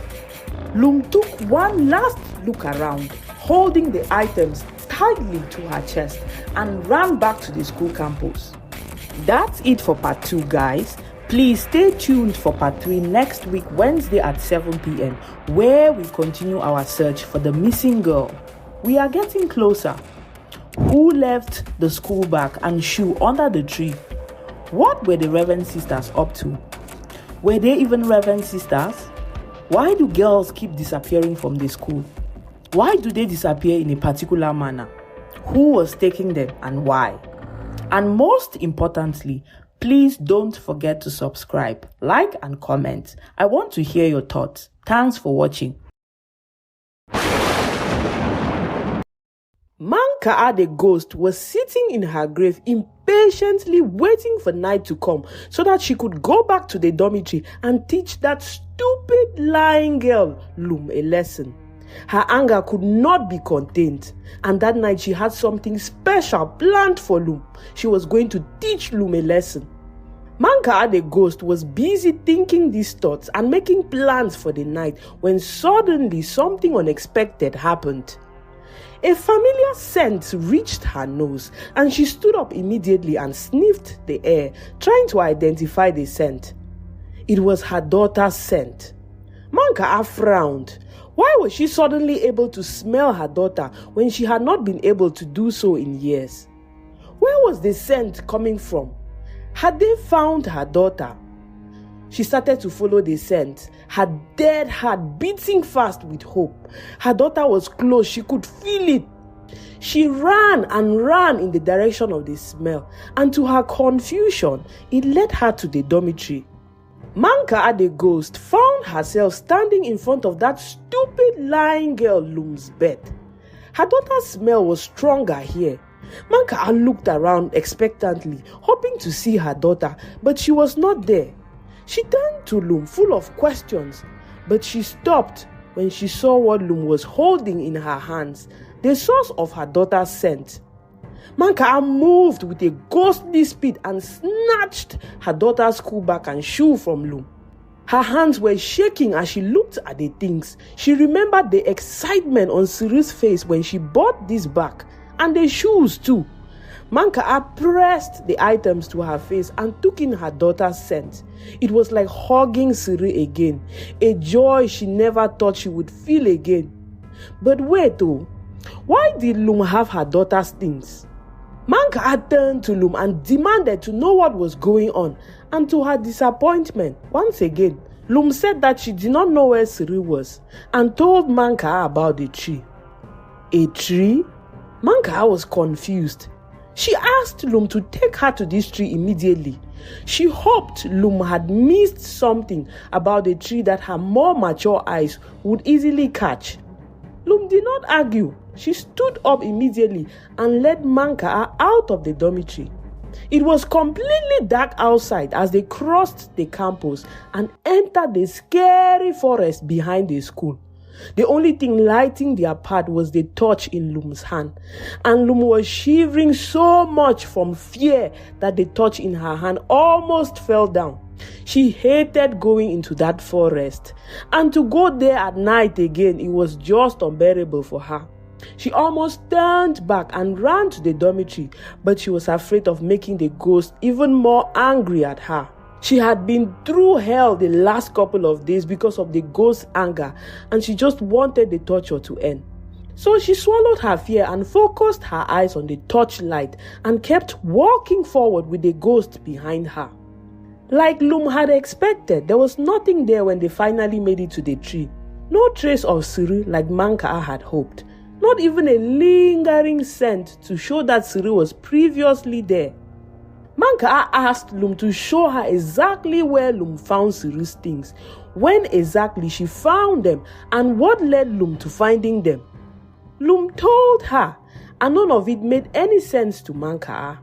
Lum took one last look around, holding the items tightly to her chest, and ran back to the school campus. That's it for part 2, guys. Please stay tuned for part 3 next week, Wednesday at 7 p.m, where we continue our search for the missing girl. We are getting closer. Who left the school bag and shoe under the tree? What were the Reverend sisters up to? Were they even Reverend sisters? Why do girls keep disappearing from the school? Why do they disappear in a particular manner? Who was taking them and why? And most importantly, please don't forget to subscribe, like and comment. I want to hear your thoughts. Thanks for watching. Manka'a the ghost was sitting in her grave, impatiently waiting for night to come so that she could go back to the dormitory and teach that stupid lying girl Lum a lesson. Her anger could not be contained, and that night she had something special planned for Lum. She was going to teach Lum a lesson. Manka'a the ghost was busy thinking these thoughts and making plans for the night when suddenly something unexpected happened. A familiar scent reached her nose, and she stood up immediately and sniffed the air, trying to identify the scent. It was her daughter's scent. Manka'a frowned. Why was she suddenly able to smell her daughter when she had not been able to do so in years? Where was the scent coming from? Had they found her daughter? She started to follow the scent, her dead heart beating fast with hope. Her daughter was close, she could feel it. She ran and ran in the direction of the smell, and to her confusion, it led her to the dormitory. Manka'a the ghost found herself standing in front of that stupid lying girl Lum's bed. Her daughter's smell was stronger here. Manka'a looked around expectantly, hoping to see her daughter, but she was not there. She turned to Lum full of questions, but she stopped when she saw what Lum was holding in her hands, the source of her daughter's scent. Manka'a moved with a ghostly speed and snatched her daughter's school bag and shoe from Lum. Her hands were shaking as she looked at the things. She remembered the excitement on Siri's face when she bought this bag, and the shoes too. Manka'a pressed the items to her face and took in her daughter's scent. It was like hugging Siri again, a joy she never thought she would feel again. But wait though, why did Lum have her daughter's things? Manka'a turned to Lum and demanded to know what was going on, and to her disappointment, once again, Lum said that she did not know where Siri was and told Manka'a about the tree. A tree? Manka'a was confused. She asked Lum to take her to this tree immediately. She hoped Lum had missed something about the tree that her more mature eyes would easily catch. Lum did not argue. She stood up immediately and led Manka'a out of the dormitory. It was completely dark outside as they crossed the campus and entered the scary forest behind the school. The only thing lighting their path was the torch in Lum's hand, and Lum was shivering so much from fear that the torch in her hand almost fell down. She hated going into that forest, and to go there at night again, it was just unbearable for her. She almost turned back and ran to the dormitory, but she was afraid of making the ghost even more angry at her. She had been through hell the last couple of days because of the ghost's anger, and she just wanted the torture to end. So she swallowed her fear and focused her eyes on the torchlight and kept walking forward with the ghost behind her. Like Lum had expected, there was nothing there when they finally made it to the tree. No trace of Siri like Manka'a had hoped. Not even a lingering scent to show that Siri was previously there. Manka'a asked Lum to show her exactly where Lum found Siru's things, when exactly she found them, and what led Lum to finding them. Lum told her, and none of it made any sense to Manka'a.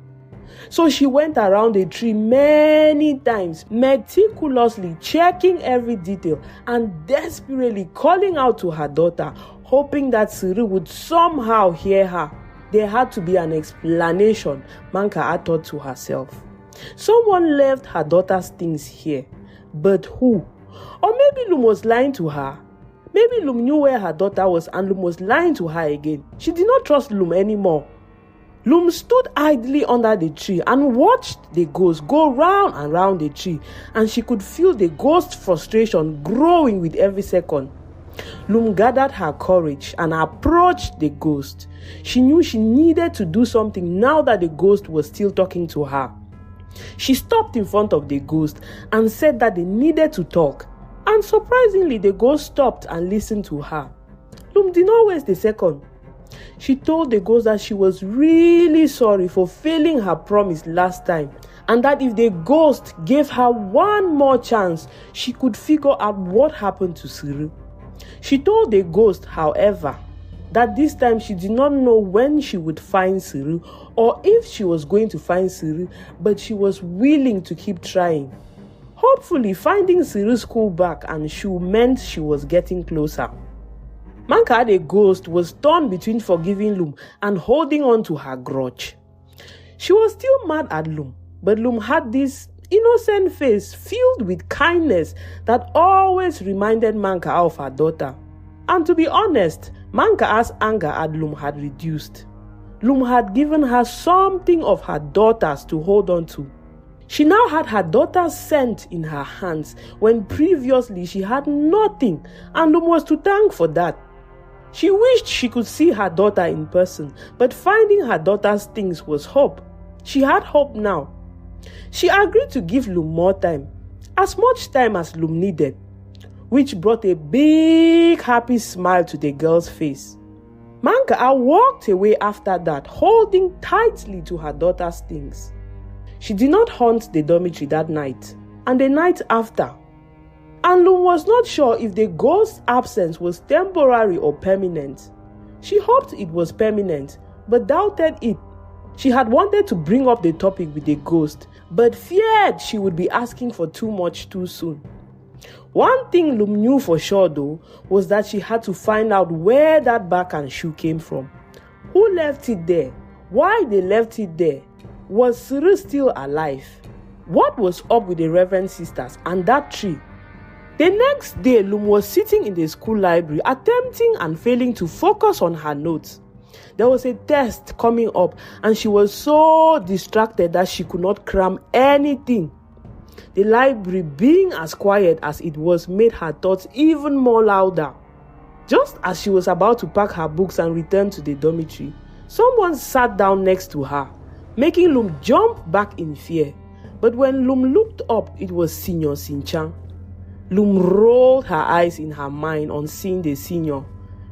So she went around the tree many times, meticulously checking every detail and desperately calling out to her daughter, hoping that Siru would somehow hear her. There had to be an explanation, Manka'a thought to herself. Someone left her daughter's things here. But who? Or maybe Lum was lying to her. Maybe Lum knew where her daughter was and Lum was lying to her again. She did not trust Lum anymore. Lum stood idly under the tree and watched the ghost go round and round the tree, and she could feel the ghost's frustration growing with every second. Lum gathered her courage and approached the ghost. She knew she needed to do something now that the ghost was still talking to her. She stopped in front of the ghost and said that they needed to talk. And surprisingly, the ghost stopped and listened to her. Lum did not waste a second. She told the ghost that she was really sorry for failing her promise last time, and that if the ghost gave her one more chance, she could figure out what happened to Siru. She told the ghost, however, that this time she did not know when she would find Siru or if she was going to find Siru, but she was willing to keep trying. Hopefully, finding Siru's school bag and shoe meant she was getting closer. Manka'a the ghost was torn between forgiving Lum and holding on to her grudge. She was still mad at Lum, but Lum had this innocent face filled with kindness that always reminded Manka'a of her daughter. And to be honest, Manka'a's anger at Lum had reduced. Lum had given her something of her daughter's to hold on to. She now had her daughter's scent in her hands when previously she had nothing, and Lum was to thank for that. She wished she could see her daughter in person, but finding her daughter's things was hope. She had hope now. She agreed to give Lum more time, as much time as Lum needed, which brought a big happy smile to the girl's face. Manka'a walked away after that, holding tightly to her daughter's things. She did not haunt the dormitory that night, and the night after. And Lum was not sure if the ghost's absence was temporary or permanent. She hoped it was permanent, but doubted it. She had wanted to bring up the topic with the ghost, but feared she would be asking for too much too soon. One thing Lum knew for sure though, was that she had to find out where that bag and shoe came from. Who left it there? Why they left it there? Was Siru still alive? What was up with the Reverend Sisters and that tree? The next day, Lum was sitting in the school library, attempting and failing to focus on her notes. There was a test coming up, and she was so distracted that she could not cram anything. The library, being as quiet as it was, made her thoughts even more louder. Just as she was about to pack her books and return to the dormitory, someone sat down next to her, making Lum jump back in fear. But when Lum looked up, it was Senior Sinchang. Lum rolled her eyes in her mind on seeing the senior.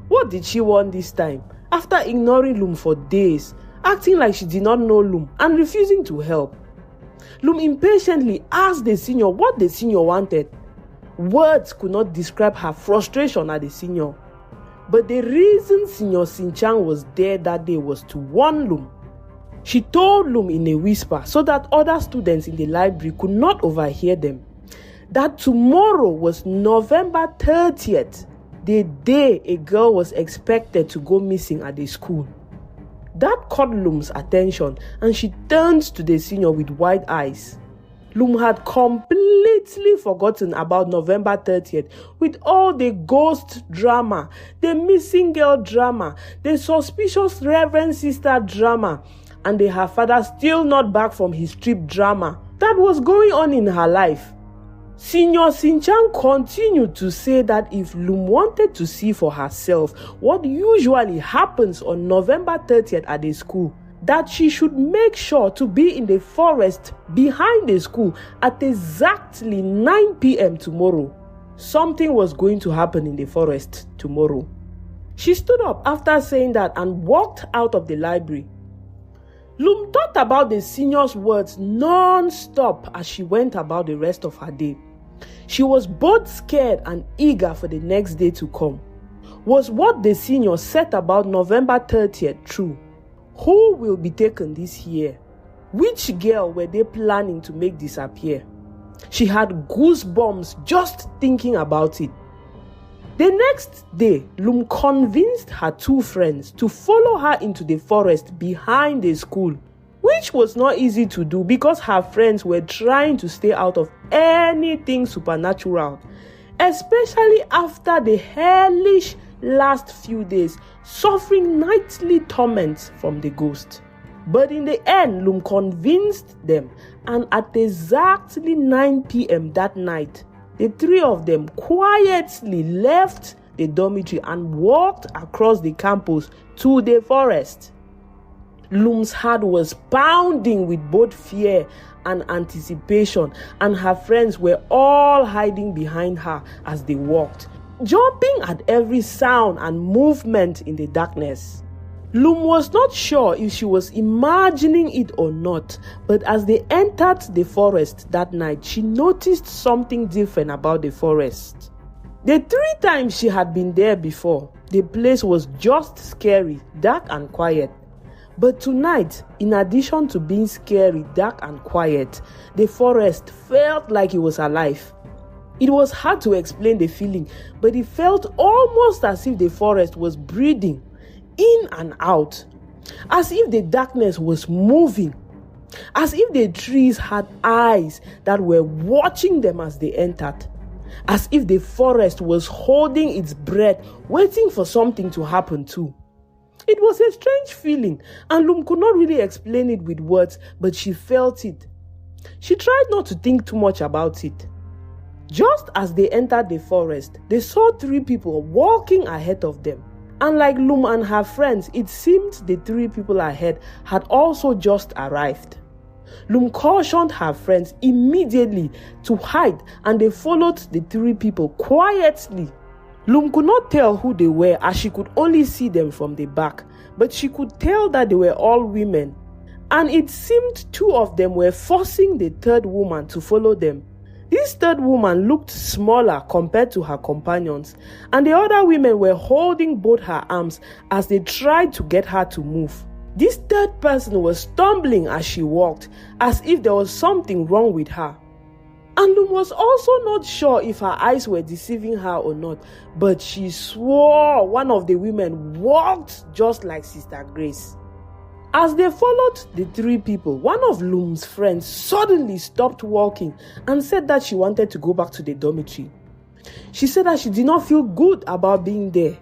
What did she want this time? After ignoring Lum for days, acting like she did not know Lum and refusing to help. Lum impatiently asked the senior what the senior wanted. Words could not describe her frustration at the senior. But the reason Senior Sinchang was there that day was to warn Lum. She told Lum in a whisper so that other students in the library could not overhear them, that tomorrow was November 30th, the day a girl was expected to go missing at the school. That caught Lum's attention, and she turned to the senior with wide eyes. Lum had completely forgotten about November 30th with all the ghost drama, the missing girl drama, the suspicious Reverend Sister drama, and the her father still not back from his trip drama that was going on in her life. Senior Sinchang continued to say that if Lum wanted to see for herself what usually happens on November 30th at the school, that she should make sure to be in the forest behind the school at exactly 9 p.m. tomorrow. Something was going to happen in the forest tomorrow. She stood up after saying that and walked out of the library. Lum thought about the senior's words non-stop as she went about the rest of her day. She was both scared and eager for the next day to come. Was what the senior said about November 30th true? Who will be taken this year? Which girl were they planning to make disappear? She had goosebumps just thinking about it. The next day, Lum convinced her two friends to follow her into the forest behind the school, which was not easy to do because her friends were trying to stay out of anything supernatural, especially after the hellish last few days, suffering nightly torments from the ghost. But in the end, Lum convinced them, and at exactly 9 p.m. that night, the three of them quietly left the dormitory and walked across the campus to the forest. Lum's heart was pounding with both fear and anticipation, and her friends were all hiding behind her as they walked, jumping at every sound and movement in the darkness. Lum was not sure if she was imagining it or not, but as they entered the forest that night, she noticed something different about the forest. The 3 times she had been there before, the place was just scary, dark and quiet. But tonight, in addition to being scary, dark and quiet, the forest felt like it was alive. It was hard to explain the feeling, but it felt almost as if the forest was breathing in and out, as if the darkness was moving, as if the trees had eyes that were watching them as they entered, as if the forest was holding its breath, waiting for something to happen too. It was a strange feeling, and Lum could not really explain it with words, but she felt it. She tried not to think too much about it. Just as they entered the forest, they saw 3 people walking ahead of them. And like Lum and her friends, it seemed the 3 people ahead had also just arrived. Lum cautioned her friends immediately to hide, and they followed the 3 people quietly. Lum could not tell who they were as she could only see them from the back, but she could tell that they were all women, and it seemed 2 of them were forcing the 3rd woman to follow them. This 3rd woman looked smaller compared to her companions, and the other women were holding both her arms as they tried to get her to move. This 3rd person was stumbling as she walked, as if there was something wrong with her. And Lum was also not sure if her eyes were deceiving her or not, but she swore one of the women walked just like Sister Grace. As they followed the 3 people, one of Lum's friends suddenly stopped walking and said that she wanted to go back to the dormitory. She said that she did not feel good about being there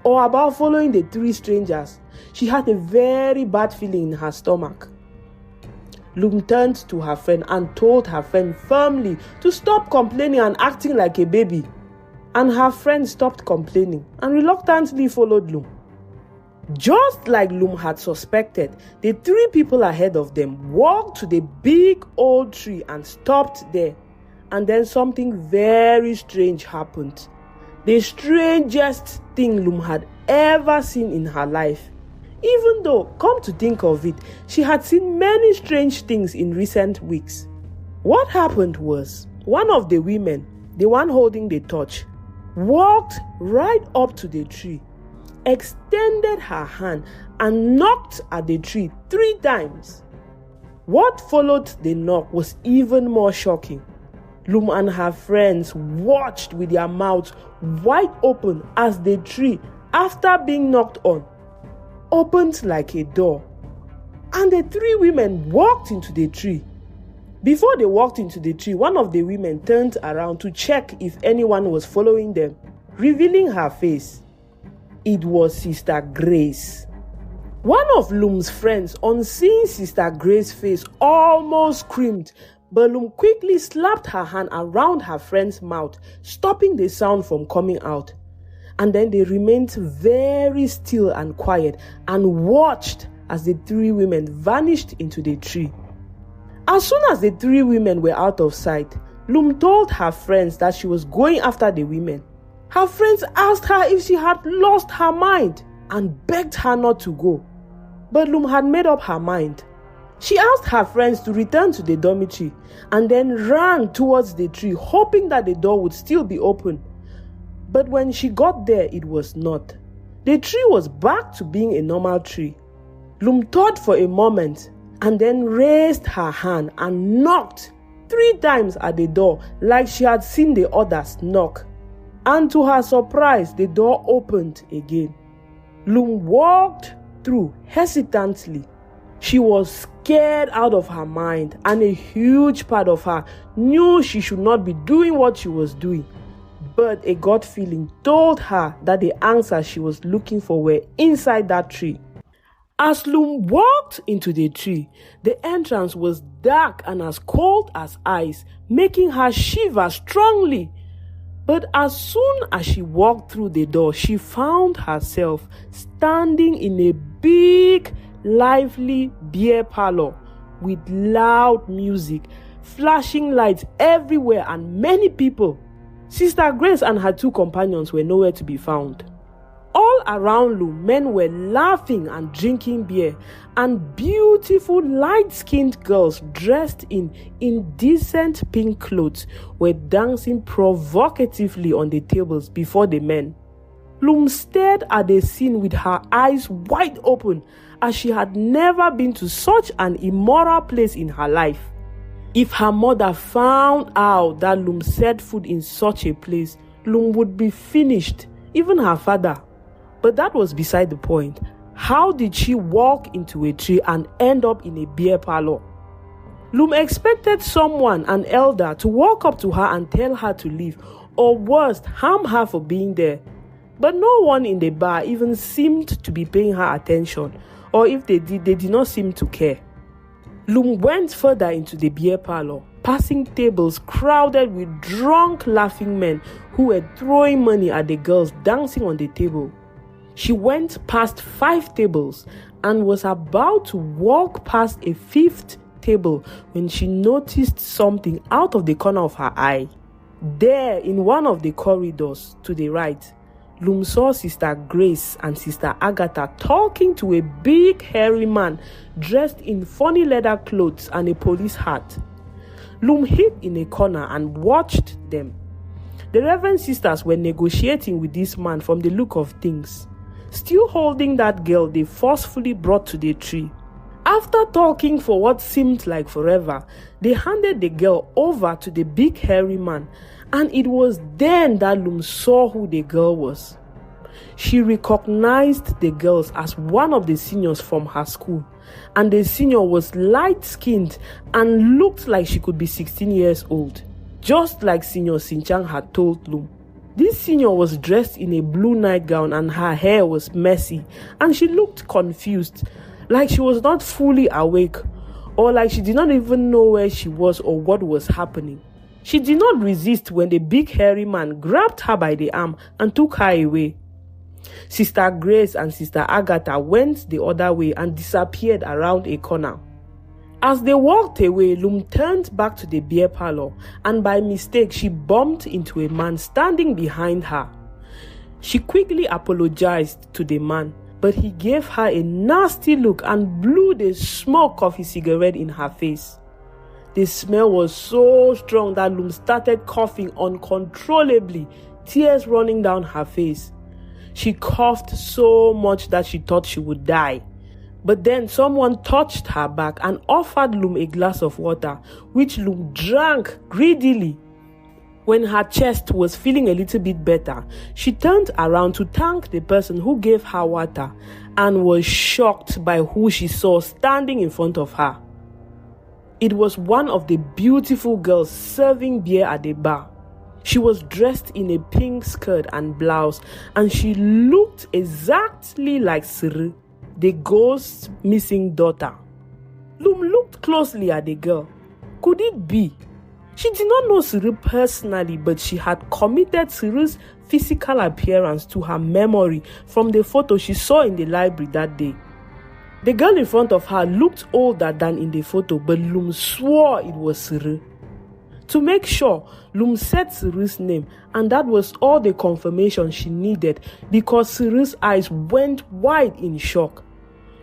or about following the 3 strangers. She had a very bad feeling in her stomach. Lum turned to her friend and told her friend firmly to stop complaining and acting like a baby. And her friend stopped complaining and reluctantly followed Lum. Just like Lum had suspected, the 3 people ahead of them walked to the big old tree and stopped there. And then something very strange happened. The strangest thing Lum had ever seen in her life. Even though, come to think of it, she had seen many strange things in recent weeks. What happened was, one of the women, the one holding the torch, walked right up to the tree, extended her hand and knocked at the tree 3 times. What followed the knock was even more shocking. Lum and her friends watched with their mouths wide open as the tree, after being knocked on, opened like a door, and the 3 women walked into the tree. Before they walked into the tree, one of the women turned around to check if anyone was following them, revealing her face. It was Sister Grace. One of Lum's friends, on seeing Sister Grace's face, almost screamed, but Lum quickly slapped her hand around her friend's mouth, stopping the sound from coming out. And then they remained very still and quiet and watched as the 3 women vanished into the tree. As soon as the 3 women were out of sight, Lum told her friends that she was going after the women. Her friends asked her if she had lost her mind and begged her not to go. But Lum had made up her mind. She asked her friends to return to the dormitory and then ran towards the tree, hoping that the door would still be open. But when she got there, it was not. The tree was back to being a normal tree. Lum thought for a moment and then raised her hand and knocked 3 times at the door like she had seen the others knock. And to her surprise, the door opened again. Lum walked through hesitantly. She was scared out of her mind, and a huge part of her knew she should not be doing what she was doing. But a gut feeling told her that the answers she was looking for were inside that tree. As Lum walked into the tree, the entrance was dark and as cold as ice, making her shiver strongly. But as soon as she walked through the door, she found herself standing in a big, lively beer parlor with loud music, flashing lights everywhere, and many people. Sister Grace and her 2 companions were nowhere to be found. All around Lum, men were laughing and drinking beer, and beautiful light-skinned girls dressed in indecent pink clothes were dancing provocatively on the tables before the men. Lum stared at the scene with her eyes wide open, as she had never been to such an immoral place in her life. If her mother found out that Lum set foot in such a place, Lum would be finished, even her father. But that was beside the point. How did she walk into a tree and end up in a beer parlor? Lum expected someone, an elder, to walk up to her and tell her to leave, or worse, harm her for being there. But no one in the bar even seemed to be paying her attention, or if they did not seem to care. Lum went further into the beer parlor, passing tables crowded with drunk, laughing men who were throwing money at the girls dancing on the table. She went past 5 tables and was about to walk past a 5th table when she noticed something out of the corner of her eye. There, in one of the corridors to the right, Lum saw Sister Grace and Sister Agatha talking to a big hairy man dressed in funny leather clothes and a police hat. Lum hid in a corner and watched them. The Reverend Sisters were negotiating with this man from the look of things. Still holding that girl they forcefully brought to the tree. After talking for what seemed like forever, they handed the girl over to the big hairy man, and it was then that Lum saw who the girl was. She recognized the girls as one of the seniors from her school, and the senior was light-skinned and looked like she could be 16 years old, just like Senior Sinchang had told Lum. This senior was dressed in a blue nightgown and her hair was messy, and she looked confused, like she was not fully awake, or like she did not even know where she was or what was happening. She did not resist when the big hairy man grabbed her by the arm and took her away. Sister Grace and Sister Agatha went the other way and disappeared around a corner. As they walked away, Lum turned back to the beer parlor, and by mistake she bumped into a man standing behind her. She quickly apologized to the man, but he gave her a nasty look and blew the smoke of his cigarette in her face. The smell was so strong that Lum started coughing uncontrollably, tears running down her face. She coughed so much that she thought she would die. But then someone touched her back and offered Lum a glass of water, which Lum drank greedily. When her chest was feeling a little bit better, she turned around to thank the person who gave her water and was shocked by who she saw standing in front of her. It was one of the beautiful girls serving beer at the bar. She was dressed in a pink skirt and blouse, and she looked exactly like Siri, the ghost's missing daughter. Lum looked closely at the girl. Could it be? She did not know Siri personally, but she had committed Siri's physical appearance to her memory from the photo she saw in the library that day. The girl in front of her looked older than in the photo, but Lum swore it was Siri. To make sure, Lum said Siri's name, and that was all the confirmation she needed because Siri's eyes went wide in shock.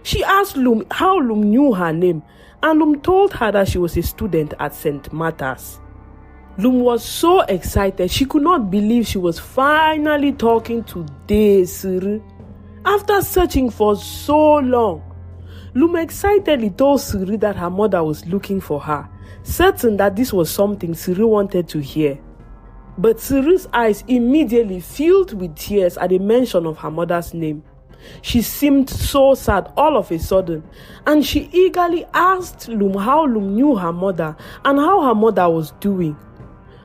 She asked Lum how Lum knew her name, and Lum told her that she was a student at St. Martha's. Lum was so excited she could not believe she was finally talking to Siri. After searching for so long, Lum excitedly told Siri that her mother was looking for her, certain that this was something Siri wanted to hear. But Siri's eyes immediately filled with tears at the mention of her mother's name. She seemed so sad all of a sudden, and she eagerly asked Lum how Lum knew her mother and how her mother was doing.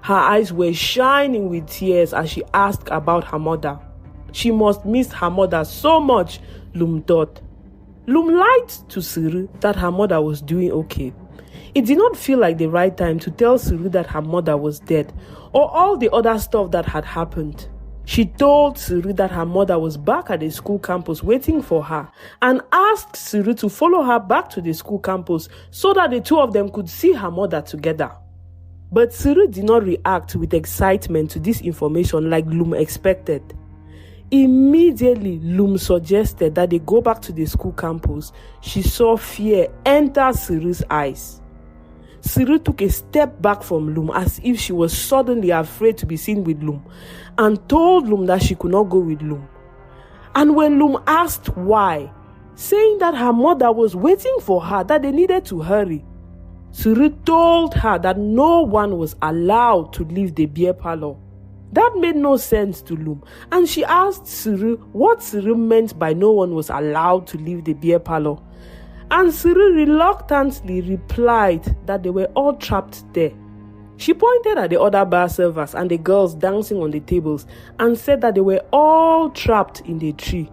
Her eyes were shining with tears as she asked about her mother. She must miss her mother so much, Lum thought. Lum lied to Siri that her mother was doing okay. It did not feel like the right time to tell Siri that her mother was dead or all the other stuff that had happened. She told Siri that her mother was back at the school campus waiting for her and asked Siri to follow her back to the school campus so that the two of them could see her mother together. But Siri did not react with excitement to this information like Lum expected. Immediately, Lum suggested that they go back to the school campus. She saw fear enter Siri's eyes. Siri took a step back from Lum as if she was suddenly afraid to be seen with Lum and told Lum that she could not go with Lum. And when Lum asked why, saying that her mother was waiting for her, that they needed to hurry, Siri told her that no one was allowed to leave the beer parlor. That made no sense to Lum, and she asked Siri what Siri meant by no one was allowed to leave the beer parlor. And Siri reluctantly replied that they were all trapped there. She pointed at the other bar servers and the girls dancing on the tables and said that they were all trapped in the tree,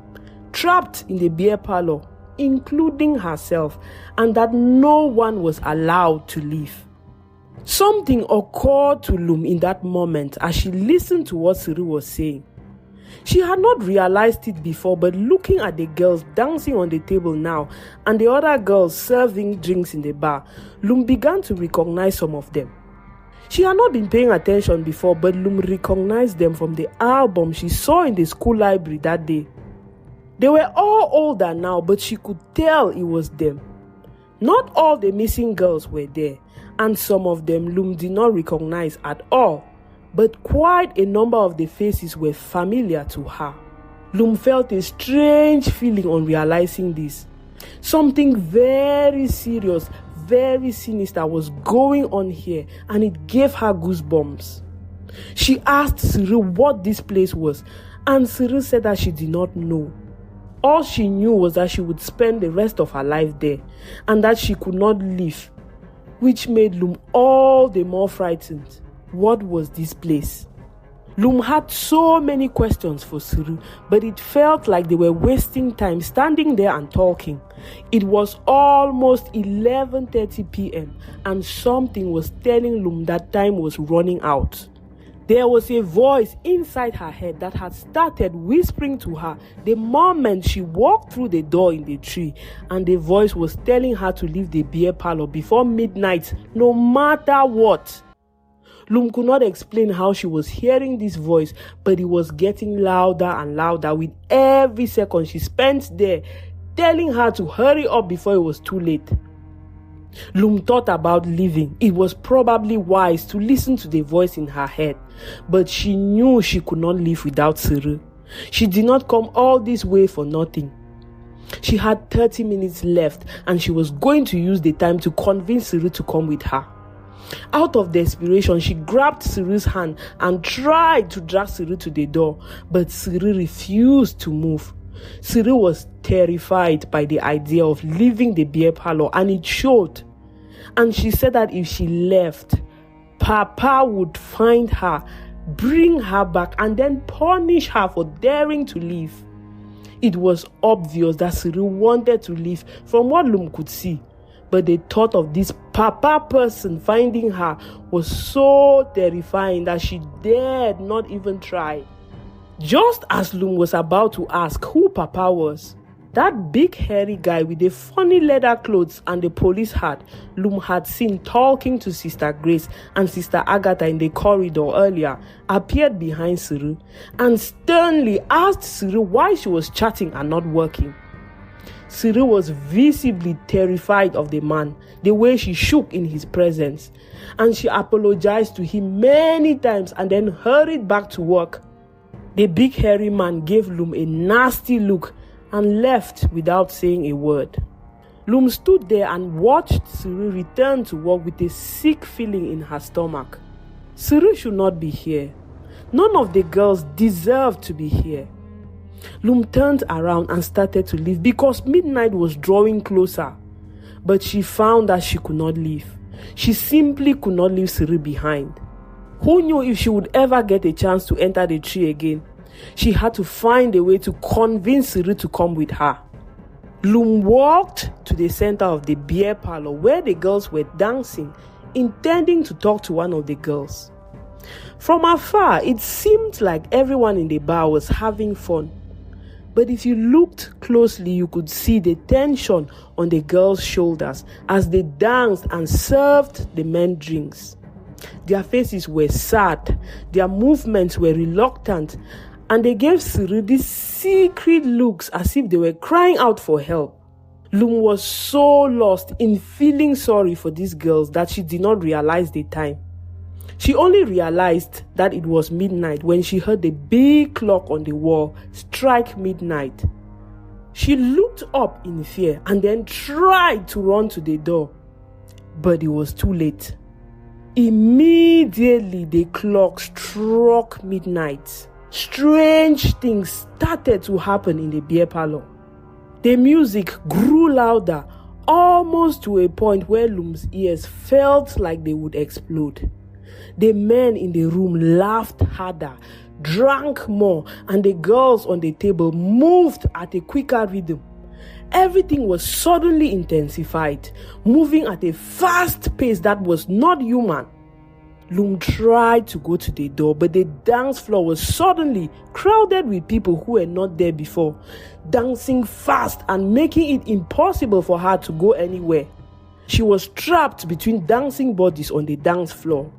trapped in the beer parlor, including herself, and that no one was allowed to leave. Something occurred to Lum in that moment as she listened to what Siri was saying. She had not realized it before, but looking at the girls dancing on the table now and the other girls serving drinks in the bar, Lum began to recognize some of them. She had not been paying attention before, but Lum recognized them from the album she saw in the school library that day. They were all older now, but she could tell it was them. Not all the missing girls were there, and some of them Lum did not recognize at all, but quite a number of the faces were familiar to her. Lum felt a strange feeling on realizing this. Something very serious, very sinister was going on here, and it gave her goosebumps. She asked Siri what this place was, and Siri said that she did not know. All she knew was that she would spend the rest of her life there, and that she could not leave, which made Lum all the more frightened. What was this place? Lum had so many questions for Siri, but it felt like they were wasting time standing there and talking. It was almost 11:30 p.m. and something was telling Lum that time was running out. There was a voice inside her head that had started whispering to her the moment she walked through the door in the tree, and the voice was telling her to leave the beer parlor before midnight, no matter what. Lum could not explain how she was hearing this voice, but it was getting louder and louder with every second she spent there, telling her to hurry up before it was too late. Lum thought about leaving. It was probably wise to listen to the voice in her head, but she knew she could not live without Siri. She did not come all this way for nothing. She had 30 minutes left, and she was going to use the time to convince Siri to come with her. Out of desperation, she grabbed Siri's hand and tried to drag Siri to the door, but Siri refused to move. Siri was terrified by the idea of leaving the beer parlor, and it showed. And she said that if she left, Papa would find her, bring her back, and then punish her for daring to leave. It was obvious that Siri wanted to leave from what Lum could see, but the thought of this Papa person finding her was so terrifying that she dared not even try. Just as Lum was about to ask who Papa was, that big hairy guy with the funny leather clothes and the police hat Lum had seen talking to Sister Grace and Sister Agatha in the corridor earlier appeared behind Siri and sternly asked Siri why she was chatting and not working. Siri was visibly terrified of the man, the way she shook in his presence, and she apologized to him many times and then hurried back to work. The big hairy man gave Lum a nasty look and left without saying a word. Lum stood there and watched Siri return to work with a sick feeling in her stomach. Siri should not be here. None of the girls deserved to be here. Lum turned around and started to leave because midnight was drawing closer. But she found that she could not leave. She simply could not leave Siri behind. Who knew if she would ever get a chance to enter the tree again? She had to find a way to convince Siri to come with her. Lum walked to the center of the beer parlor where the girls were dancing, intending to talk to one of the girls. From afar, it seemed like everyone in the bar was having fun. But if you looked closely, you could see the tension on the girls' shoulders as they danced and served the men drinks. Their faces were sad, their movements were reluctant, and they gave Siri these secret looks as if they were crying out for help. Lum was so lost in feeling sorry for these girls that she did not realize the time. She only realized that it was midnight when she heard the big clock on the wall strike midnight. She looked up in fear and then tried to run to the door, but it was too late. Immediately the clock struck midnight. Strange things started to happen in the beer parlor. The music grew louder, almost to a point where Lum's ears felt like they would explode. The men in the room laughed harder, drank more, and the girls on the table moved at a quicker rhythm. Everything was suddenly intensified, moving at a fast pace that was not human. Lum tried to go to the door, but the dance floor was suddenly crowded with people who were not there before, dancing fast and making it impossible for her to go anywhere. She was trapped between dancing bodies on the dance floor.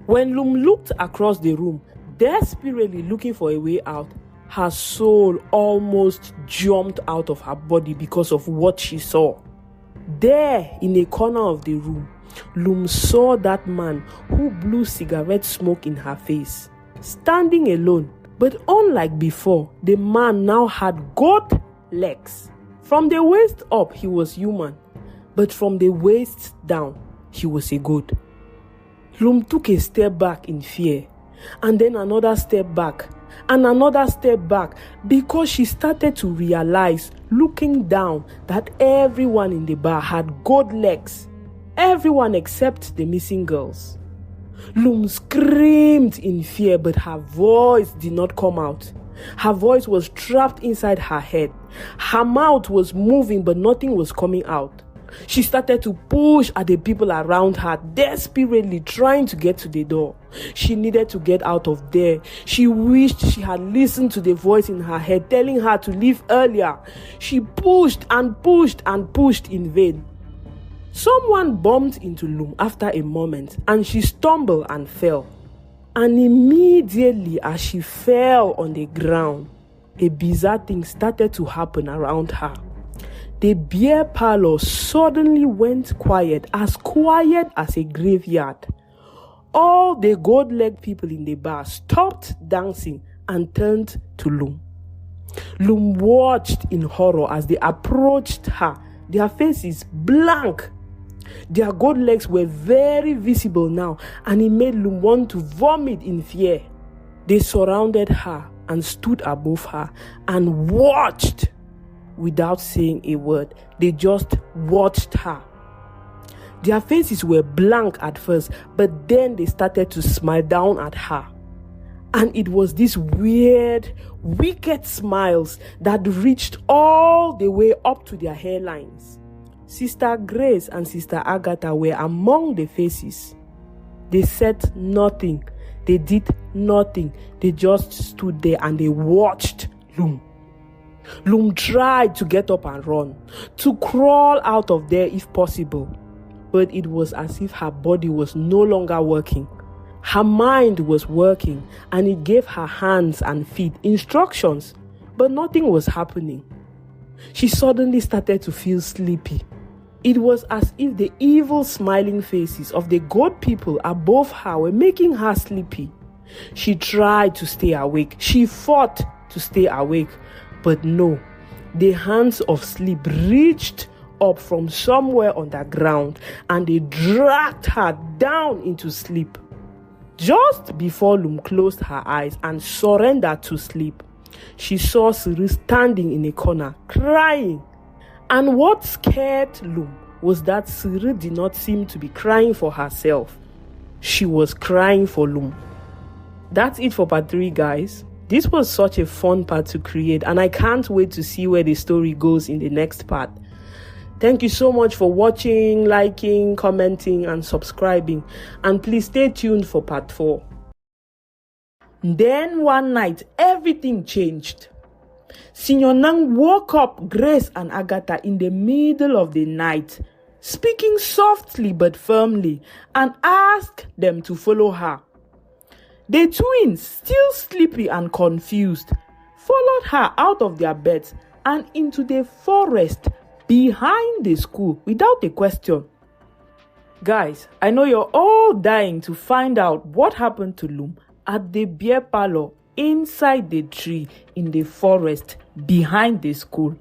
When Lum looked across the room, desperately looking for a way out, her soul almost jumped out of her body because of what she saw. There, in a corner of the room, Lum saw that man who blew cigarette smoke in her face, standing alone. But unlike before, the man now had goat legs. From the waist up, he was human, but from the waist down, he was a goat. Lum took a step back in fear, and then another step back, and another step back, because she started to realize, looking down, that everyone in the bar had goat legs. Everyone except the missing girls. Lum screamed in fear, but her voice did not come out. Her voice was trapped inside her head. Her mouth was moving, but nothing was coming out. She started to push at the people around her, desperately trying to get to the door. She needed to get out of there. She wished she had listened to the voice in her head telling her to leave earlier. She pushed and pushed and pushed in vain. Someone bumped into Lum after a moment, and she stumbled and fell. And immediately as she fell on the ground, a bizarre thing started to happen around her. The beer parlor suddenly went quiet as a graveyard. All the goat-legged people in the bar stopped dancing and turned to Lum. Lum watched in horror as they approached her, their faces blank. Their goat legs were very visible now, and it made Lum want to vomit in fear. They surrounded her and stood above her and watched. Without saying a word, they just watched her. Their faces were blank at first, but then they started to smile down at her. And it was these weird, wicked smiles that reached all the way up to their hairlines. Sister Grace and Sister Agatha were among the faces. They said nothing. They did nothing. They just stood there and they watched Lum. Lum tried to get up and run, to crawl out of there if possible. But it was as if her body was no longer working. Her mind was working, and it gave her hands and feet instructions, but nothing was happening. She suddenly started to feel sleepy. It was as if the evil smiling faces of the goat people above her were making her sleepy. She tried to stay awake. She fought to stay awake. But no, the hands of sleep reached up from somewhere underground and they dragged her down into sleep. Just before Lum closed her eyes and surrendered to sleep, she saw Siri standing in a corner, crying. And what scared Lum was that Siri did not seem to be crying for herself. She was crying for Lum. That's it for part 3, guys. This was such a fun part to create, and I can't wait to see where the story goes in the next part. Thank you so much for watching, liking, commenting, and subscribing. And please stay tuned for part 4. Then one night, everything changed. Senior Nang woke up Grace and Agatha in the middle of the night, speaking softly but firmly, and asked them to follow her. The twins, still sleepy and confused, followed her out of their beds and into the forest behind the school without a question. Guys, I know you're all dying to find out what happened to Lum at the beer parlor inside the tree in the forest behind the school.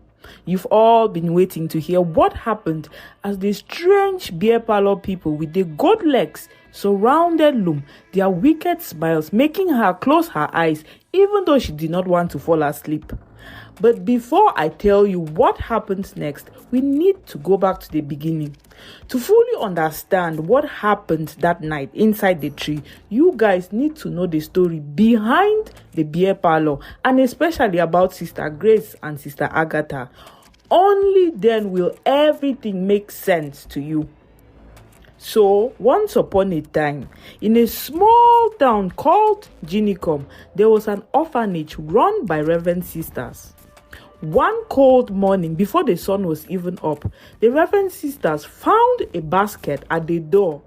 You've all been waiting to hear what happened as the strange beer parlor people with the goat legs surrounded Lum, their wicked smiles making her close her eyes even though she did not want to fall asleep. But before I tell you what happens next, we need to go back to the beginning. To fully understand what happened that night inside the tree, you guys need to know the story behind the beer parlor and especially about Sister Grace and Sister Agatha. Only then will everything make sense to you. So, once upon a time, in a small town called Ginicum, there was an orphanage run by Reverend Sisters. One cold morning, before the sun was even up, the Reverend Sisters found a basket at the door.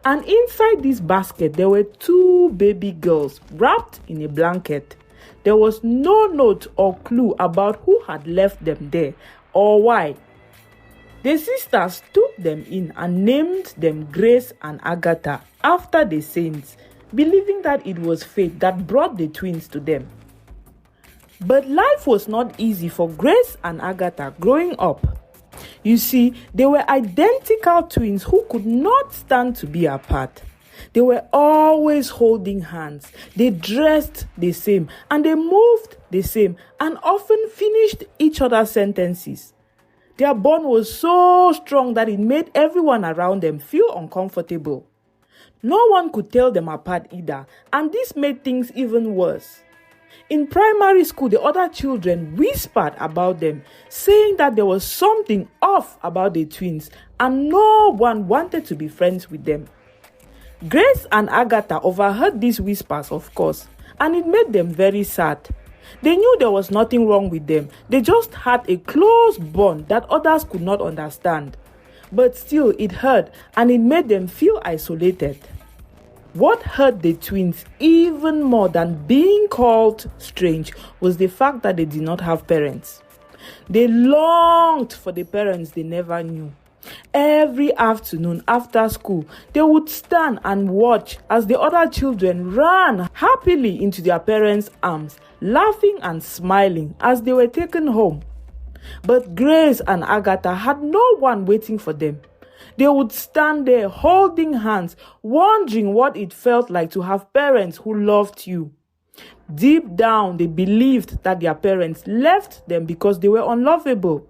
And inside this basket, there were 2 baby girls wrapped in a blanket. There was no note or clue about who had left them there or why. The sisters took them in and named them Grace and Agatha after the saints, believing that it was fate that brought the twins to them. But life was not easy for Grace and Agatha growing up. You see, they were identical twins who could not stand to be apart. They were always holding hands. They dressed the same and they moved the same and often finished each other's sentences. Their bond was so strong that it made everyone around them feel uncomfortable. No one could tell them apart either, and this made things even worse. In primary school, the other children whispered about them, saying that there was something off about the twins and no one wanted to be friends with them. Grace and Agatha overheard these whispers, of course, and it made them very sad. They knew there was nothing wrong with them. They just had a close bond that others could not understand. But still, it hurt and it made them feel isolated. What hurt the twins even more than being called strange was the fact that they did not have parents. They longed for the parents they never knew. Every afternoon after school, they would stand and watch as the other children ran happily into their parents' arms, laughing and smiling as they were taken home. But Grace and Agatha had no one waiting for them. They would stand there holding hands, wondering what it felt like to have parents who loved you. Deep down, they believed that their parents left them because they were unlovable.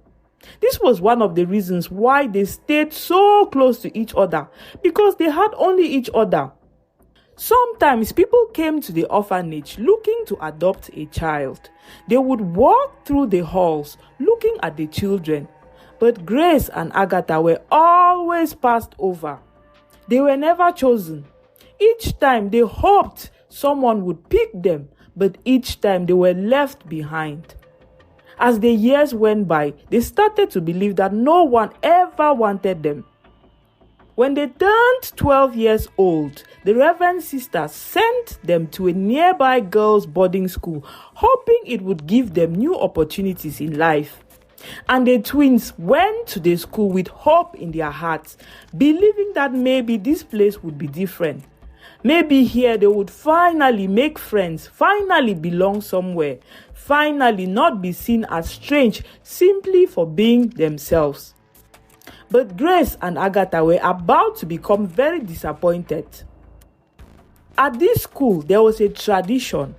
This was one of the reasons why they stayed so close to each other, because they had only each other. Sometimes people came to the orphanage looking to adopt a child. They would walk through the halls looking at the children. But Grace and Agatha were always passed over. They were never chosen. Each time they hoped someone would pick them, but each time they were left behind. As the years went by, they started to believe that no one ever wanted them. When they turned 12 years old, the Reverend Sisters sent them to a nearby girls' boarding school, hoping it would give them new opportunities in life. And the twins went to the school with hope in their hearts, believing that maybe this place would be different. Maybe here they would finally make friends, finally belong somewhere, finally not be seen as strange simply for being themselves. But Grace and Agatha were about to become very disappointed. At this school, there was a tradition.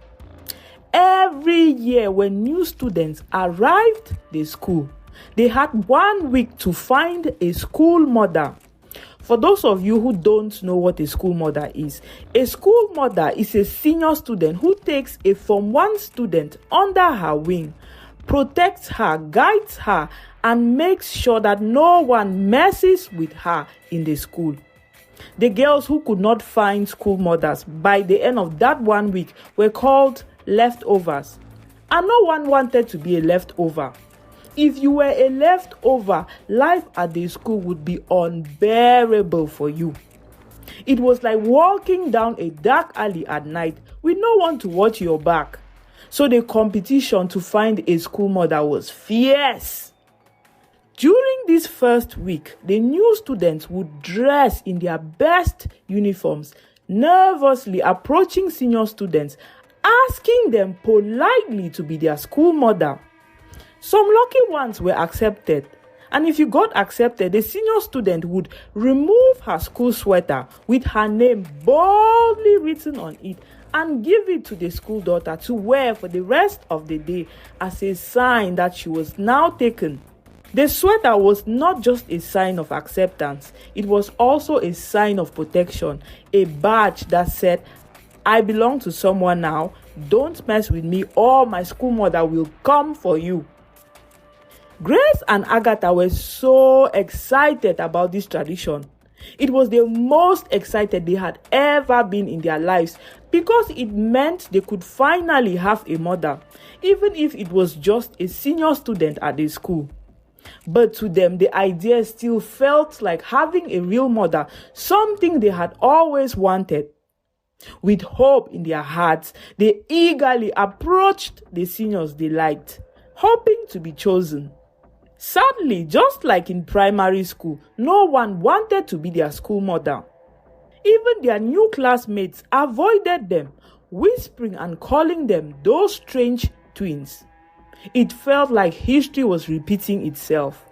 Every year when new students arrived at the school, they had 1 week to find a school mother. For those of you who don't know what a school mother is a senior student who takes a Form 1 student under her wing, protects her, guides her, and makes sure that no one messes with her in the school. The girls who could not find school mothers by the end of that 1 week were called leftovers. And no one wanted to be a leftover. If you were a leftover, life at the school would be unbearable for you. It was like walking down a dark alley at night with no one to watch your back. So the competition to find a school mother was fierce. During this first week, the new students would dress in their best uniforms, nervously approaching senior students, asking them politely to be their school mother. Some lucky ones were accepted, and if you got accepted, the senior student would remove her school sweater with her name boldly written on it and give it to the school daughter to wear for the rest of the day as a sign that she was now taken. The sweater was not just a sign of acceptance, it was also a sign of protection, a badge that said, I belong to someone now, don't mess with me or my school mother will come for you. Grace and Agatha were so excited about this tradition. It was the most excited they had ever been in their lives because it meant they could finally have a mother, even if it was just a senior student at the school. But to them, the idea still felt like having a real mother, something they had always wanted. With hope in their hearts, they eagerly approached the seniors they liked, hoping to be chosen. Sadly, just like in primary school, no one wanted to be their school mother. Even their new classmates avoided them, whispering and calling them those strange twins. It felt like history was repeating itself.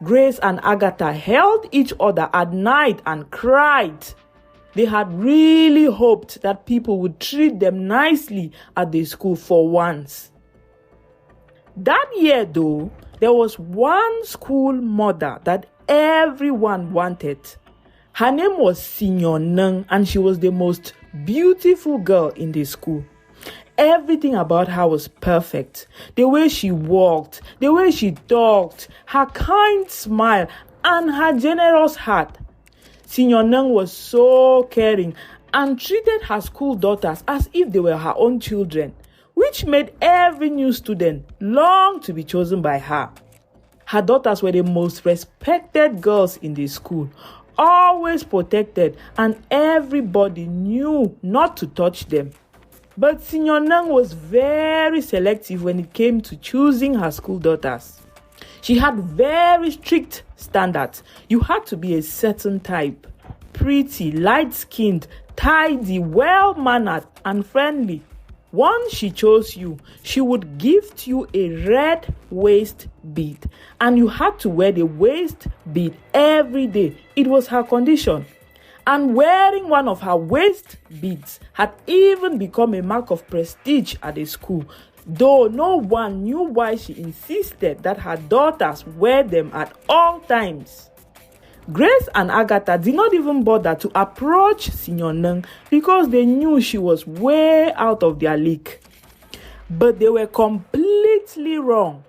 Grace and Agatha held each other at night and cried. They had really hoped that people would treat them nicely at the school for once. That year, though, there was one school mother that everyone wanted. Her name was Senior Nung, and she was the most beautiful girl in the school. Everything about her was perfect. The way she walked, the way she talked, her kind smile, and her generous heart. Senior Nung was so caring and treated her school daughters as if they were her own children, which made every new student long to be chosen by her. Her daughters were the most respected girls in the school, always protected, and everybody knew not to touch them. But Senior Nung was very selective when it came to choosing her school daughters. She had very strict standards. You had to be a certain type: pretty, light-skinned, tidy, well-mannered, and friendly. Once she chose you, she would gift you a red waist bead, and you had to wear the waist bead every day. It was her condition. And wearing one of her waist beads had even become a mark of prestige at the school, though no one knew why she insisted that her daughters wear them at all times. Grace and Agatha did not even bother to approach Senior Nung because they knew she was way out of their league. But they were completely wrong.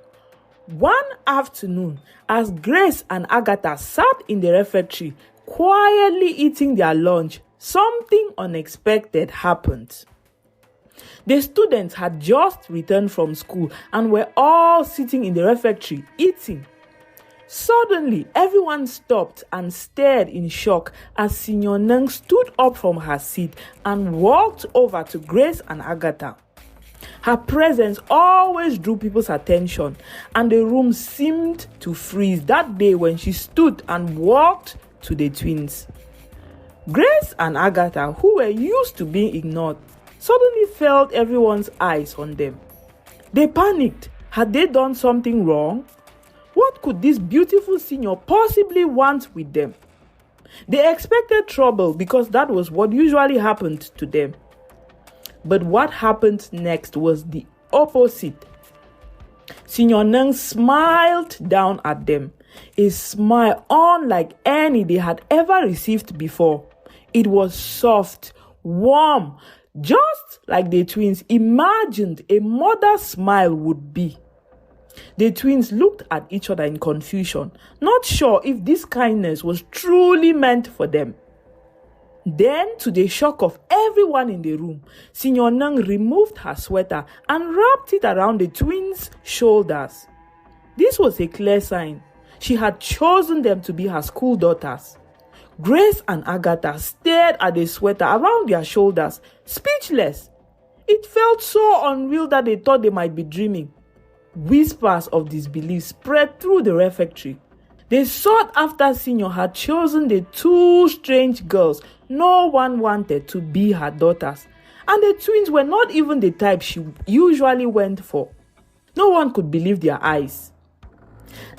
One afternoon, as Grace and Agatha sat in the refectory, quietly eating their lunch, something unexpected happened. The students had just returned from school and were all sitting in the refectory eating. Suddenly, everyone stopped and stared in shock as Senior Nung stood up from her seat and walked over to Grace and Agatha. Her presence always drew people's attention, and the room seemed to freeze that day when she stood and walked to the twins. Grace and Agatha, who were used to being ignored, suddenly felt everyone's eyes on them. They panicked. Had they done something wrong? What could this beautiful senior possibly want with them? They expected trouble because that was what usually happened to them. But what happened next was the opposite. Senior Nung smiled down at them, a smile unlike any they had ever received before. It was soft, warm, just like the twins imagined a mother's smile would be. The twins looked at each other in confusion, not sure if this kindness was truly meant for them. Then, to the shock of everyone in the room, Senior Nung removed her sweater and wrapped it around the twins' shoulders. This was a clear sign. She had chosen them to be her school daughters. Grace and Agatha stared at the sweater around their shoulders, speechless. It felt so unreal that they thought they might be dreaming. Whispers of disbelief spread through the refectory. They sought after Senior had chosen the two strange girls no one wanted to be her daughters, and the twins were not even the type she usually went for. No one could believe their eyes.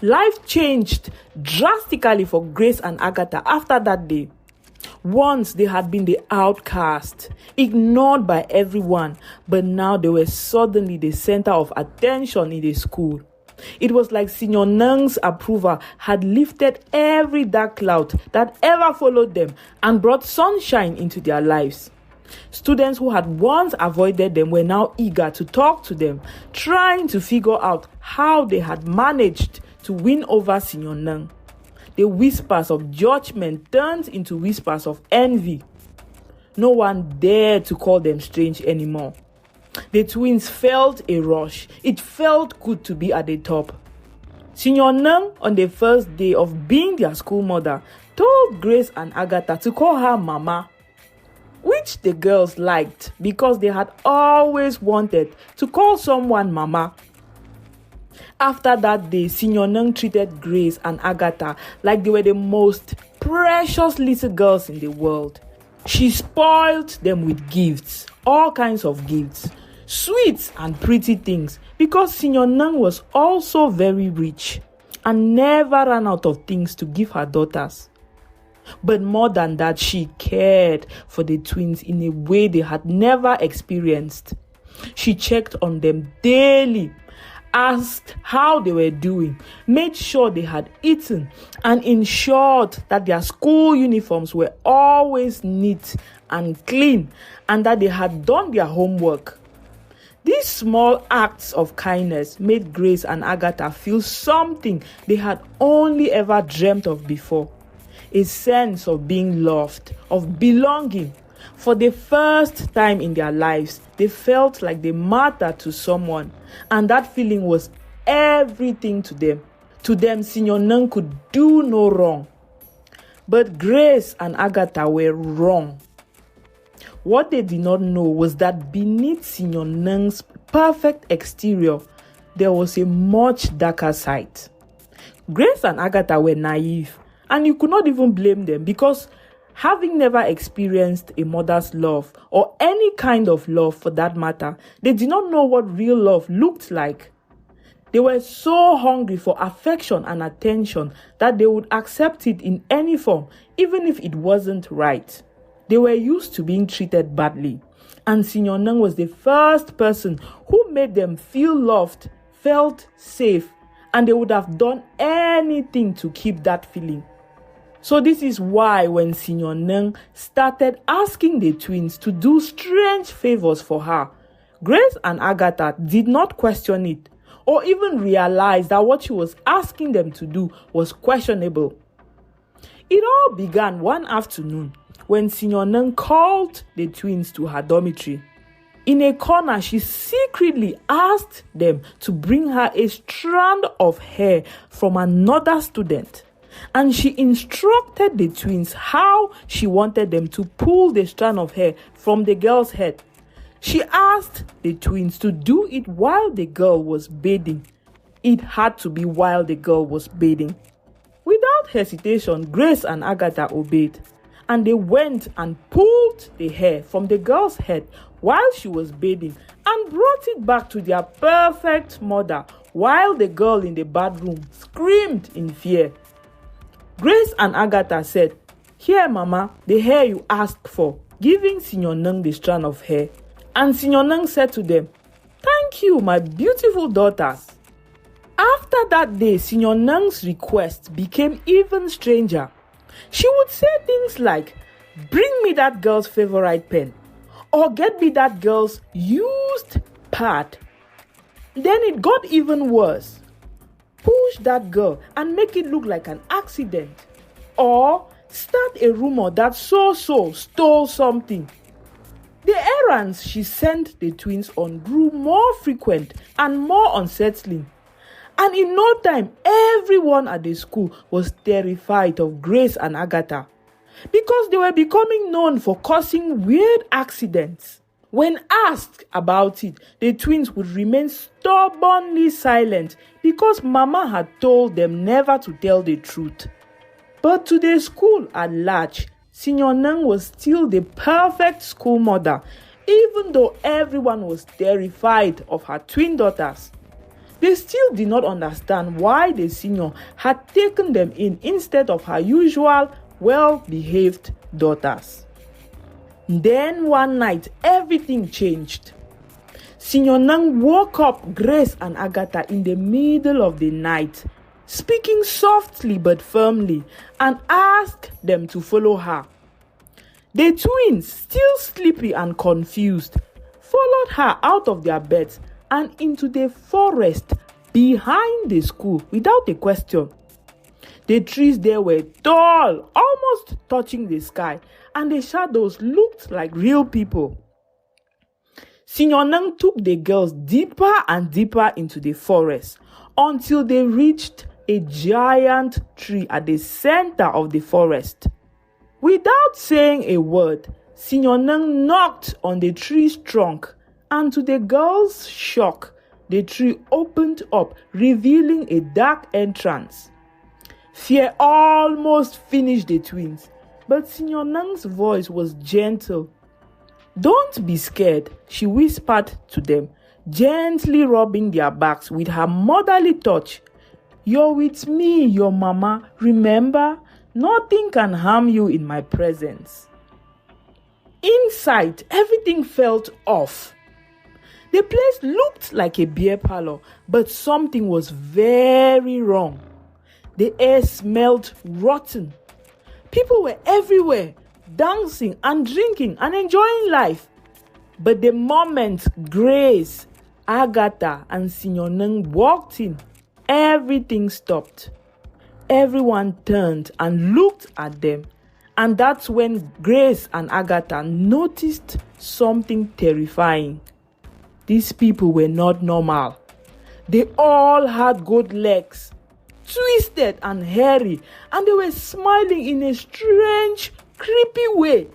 Life changed drastically for Grace and Agatha after that day. Once they had been the outcast, ignored by everyone, but now they were suddenly the center of attention in the school. It was like Senior Nung's approval had lifted every dark cloud that ever followed them and brought sunshine into their lives. Students who had once avoided them were now eager to talk to them, trying to figure out how they had managed to win over Senior Nung. The whispers of judgment turned into whispers of envy. No one dared to call them strange anymore. The twins felt a rush. It felt good to be at the top. Senior Nung, on the first day of being their school mother, told Grace and Agatha to call her Mama, which the girls liked because they had always wanted to call someone Mama. After that day, Senior Nung treated Grace and Agatha like they were the most precious little girls in the world. She spoiled them with gifts, all kinds of gifts, sweets and pretty things, because Senior Nung was also very rich and never ran out of things to give her daughters. But more than that, she cared for the twins in a way they had never experienced. She checked on them daily, asked how they were doing, made sure they had eaten, and ensured that their school uniforms were always neat and clean and that they had done their homework. These small acts of kindness made Grace and Agatha feel something they had only ever dreamt of before. A sense of being loved, of belonging. For the first time in their lives, they felt like they mattered to someone, and that feeling was everything to them. To them, Senior Nung could do no wrong. But Grace and Agatha were wrong. What they did not know was that beneath Senior Nung's perfect exterior, there was a much darker side. Grace and Agatha were naive, and you could not even blame them because having never experienced a mother's love, or any kind of love for that matter, they did not know what real love looked like. They were so hungry for affection and attention that they would accept it in any form, even if it wasn't right. They were used to being treated badly, and Senior Nung was the first person who made them feel loved, felt safe, and they would have done anything to keep that feeling. So this is why when Senior Nung started asking the twins to do strange favors for her, Grace and Agatha did not question it or even realize that what she was asking them to do was questionable. It all began one afternoon when Senior Nung called the twins to her dormitory. In a corner, she secretly asked them to bring her a strand of hair from another student. And she instructed the twins how she wanted them to pull the strand of hair from the girl's head. She asked the twins to do it while the girl was bathing. It had to be while the girl was bathing. Without hesitation, Grace and Agatha obeyed, and they went and pulled the hair from the girl's head while she was bathing and brought it back to their perfect mother while the girl in the bathroom screamed in fear. Grace and Agatha said, "Here, Mama, the hair you asked for," giving Senior Nung the strand of hair. And Senior Nung said to them, "Thank you, my beautiful daughters." After that day, Senior Nung's request became even stranger. She would say things like, "Bring me that girl's favorite pen," or "Get me that girl's used pad." Then it got even worse. "Push that girl and make it look like an accident," or "Start a rumor that so-so stole something." The errands she sent the twins on grew more frequent and more unsettling. And in no time, everyone at the school was terrified of Grace and Agatha because they were becoming known for causing weird accidents. When asked about it, the twins would remain stubbornly silent because Mama had told them never to tell the truth. But to the school at large, Senior Nung was still the perfect school mother, even though everyone was terrified of her twin daughters. They still did not understand why the senior had taken them in instead of her usual well-behaved daughters. Then one night, everything changed. Senior Nung woke up Grace and Agatha in the middle of the night, speaking softly but firmly, and asked them to follow her. The twins, still sleepy and confused, followed her out of their beds and into the forest behind the school without a question. The trees there were tall, almost touching the sky, and the shadows looked like real people. Senior Nung took the girls deeper and deeper into the forest until they reached a giant tree at the center of the forest. Without saying a word, Senior Nung knocked on the tree's trunk, and to the girls' shock, the tree opened up, revealing a dark entrance. Fear almost finished the twins, but Senior Nung's voice was gentle. "Don't be scared," she whispered to them, gently rubbing their backs with her motherly touch. "You're with me, your mama. Remember, nothing can harm you in my presence." Inside, everything felt off. The place looked like a beer parlor, but something was very wrong. The air smelled rotten. People were everywhere, dancing and drinking and enjoying life. But the moment Grace, Agatha, and Senior Nung walked in, everything stopped. Everyone turned and looked at them, and that's when Grace and Agatha noticed something terrifying. These people were not normal. They all had goat legs, twisted and hairy, and they were smiling in a strange, creepy way.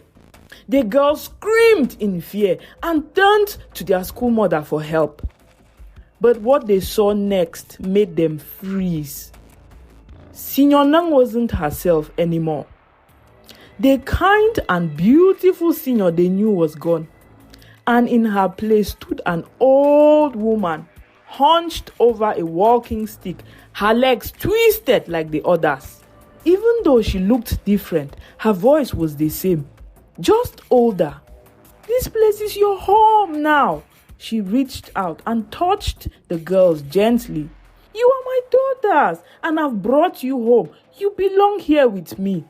The girls screamed in fear and turned to their schoolmother for help. But what they saw next made them freeze. Senior Nung wasn't herself anymore. The kind and beautiful senior they knew was gone, and in her place stood an old woman, hunched over a walking stick, her legs twisted like the others. Even though she looked different, her voice was the same, just older. "This place is your home now." She reached out and touched the girls gently. "You are my daughters, and I've brought you home. You belong here with me."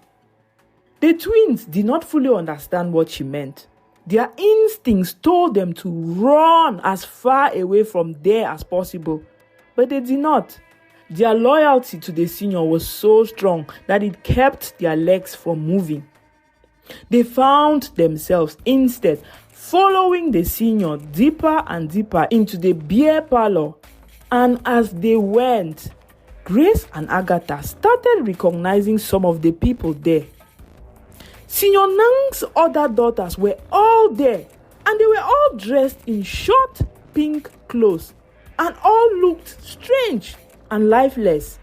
The twins did not fully understand what she meant. Their instincts told them to run as far away from there as possible, but they did not. Their loyalty to the senior was so strong that it kept their legs from moving. They found themselves instead following the senior deeper and deeper into the beer parlor. And as they went, Grace and Agatha started recognizing some of the people there. Senior Nung's other daughters were all there, And they were all dressed in short pink clothes and all looked strange and lifeless.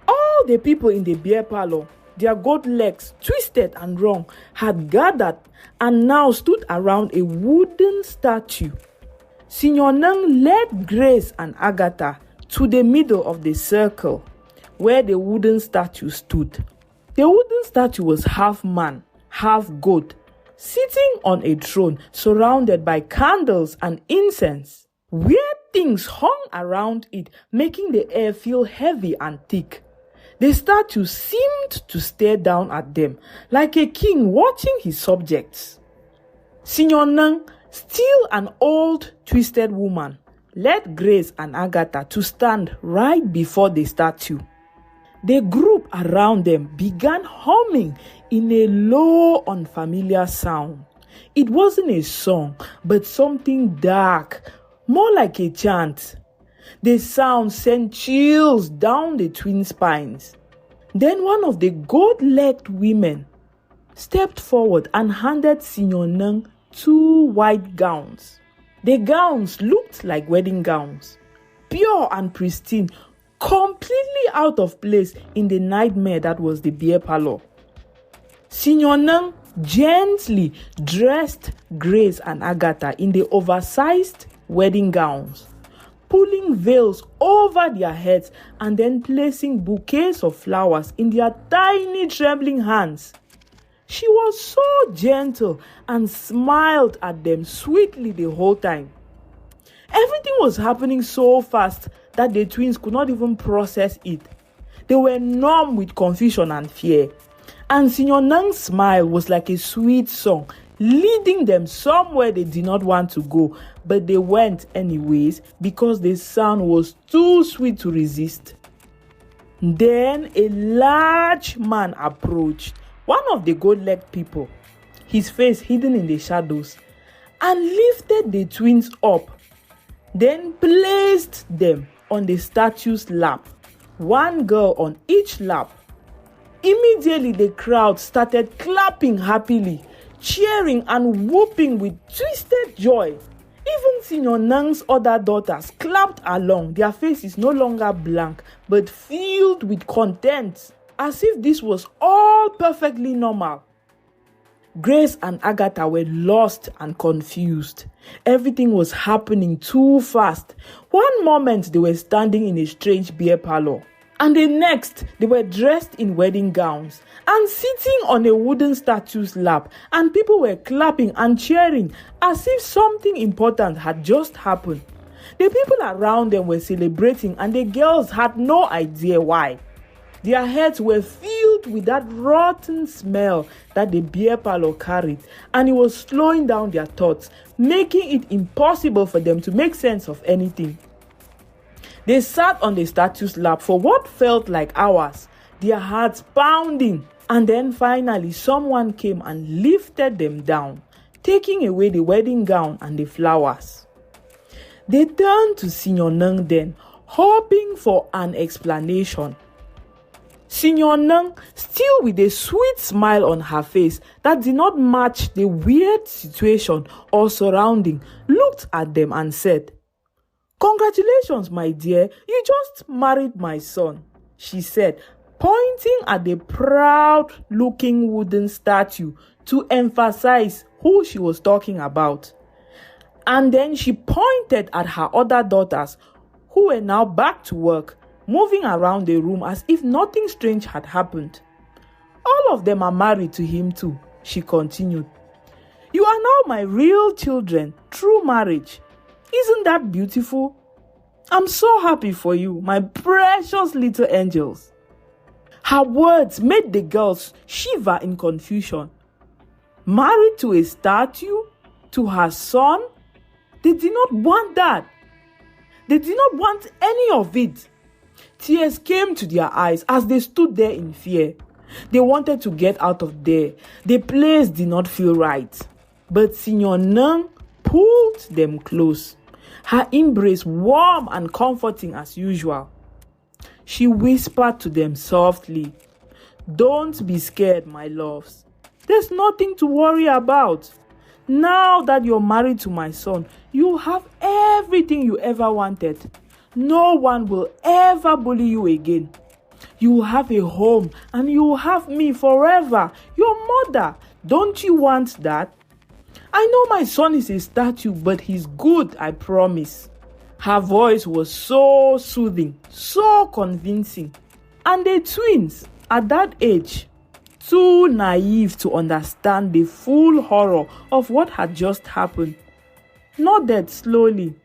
All the people in the beer parlor, their goat legs twisted and wrong, had gathered and now stood around a wooden statue. Signor Nang led Grace and Agatha to the middle of the circle where the wooden statue stood. The wooden statue was half man, half goat, sitting on a throne surrounded by candles and incense. Weird things hung around it, making the air feel heavy and thick. The statue seemed to stare down at them like a king watching his subjects. Signor Nang, still an old, twisted woman, led Grace and Agatha to stand right before the statue. The group around them began humming in a low, unfamiliar sound. It wasn't a song, but something dark, more like a chant. The sound sent chills down the twin spines. Then one of the gold-legged women stepped forward and handed Signor Nang 2 white gowns. The gowns looked like wedding gowns, pure and pristine, completely out of place in the nightmare that was the beer parlor. Signor Nang gently dressed Grace and Agatha in the oversized wedding gowns, pulling veils over their heads and then placing bouquets of flowers in their tiny trembling hands. She was so gentle and smiled at them sweetly the whole time. Everything was happening so fast that the twins could not even process it. They were numb with confusion and fear. And Signor Nang's smile was like a sweet song, leading them somewhere they did not want to go, but they went anyways because the sound was too sweet to resist. Then a large man approached, one of the gold-legged people, his face hidden in the shadows, and lifted the twins up, then placed them on the statue's lap, one girl on each lap. Immediately the crowd started clapping happily, cheering and whooping with twisted joy. Even Signor Nang's other daughters clapped along, their faces no longer blank but filled with content, as if this was all perfectly normal. Grace and Agatha were lost and confused. Everything was happening too fast. One moment they were standing in a strange beer parlor, and the next they were dressed in wedding gowns and sitting on a wooden statue's lap, and people were clapping and cheering as if something important had just happened. The people around them were celebrating, and the girls had no idea why. Their heads were filled with that rotten smell that the beer parlor carried, and it was slowing down their thoughts, making it impossible for them to make sense of anything. They sat on the statue's lap for what felt like hours, their hearts pounding, and then finally someone came and lifted them down, taking away the wedding gown and the flowers. They turned to Signor Nang then, hoping for an explanation. Signor Nang, still with a sweet smile on her face that did not match the weird situation or surrounding, looked at them and said, "Congratulations, my dear, you just married my son," she said, pointing at the proud-looking wooden statue to emphasize who she was talking about. And then she pointed at her other daughters, who were now back to work, moving around the room as if nothing strange had happened. "All of them are married to him too," she continued. "You are now my real children through marriage. Isn't that beautiful? I'm so happy for you, my precious little angels." Her words made the girls shiver in confusion. Married to a statue? To her son? They did not want that. They did not want any of it. Tears came to their eyes as they stood there in fear. They wanted to get out of there. The place did not feel right. But Signor Nang pulled them close, her embrace warm and comforting as usual. She whispered to them softly, "Don't be scared, my loves. There's nothing to worry about. Now that you're married to my son, you have everything you ever wanted. No one will ever bully you again. You will have a home and you will have me forever, your mother. Don't you want that? I know my son is a statue, but he's good, I promise. Her voice was so soothing, so convincing. And they're twins at that age, too naive to understand the full horror of what had just happened. Nodded slowly.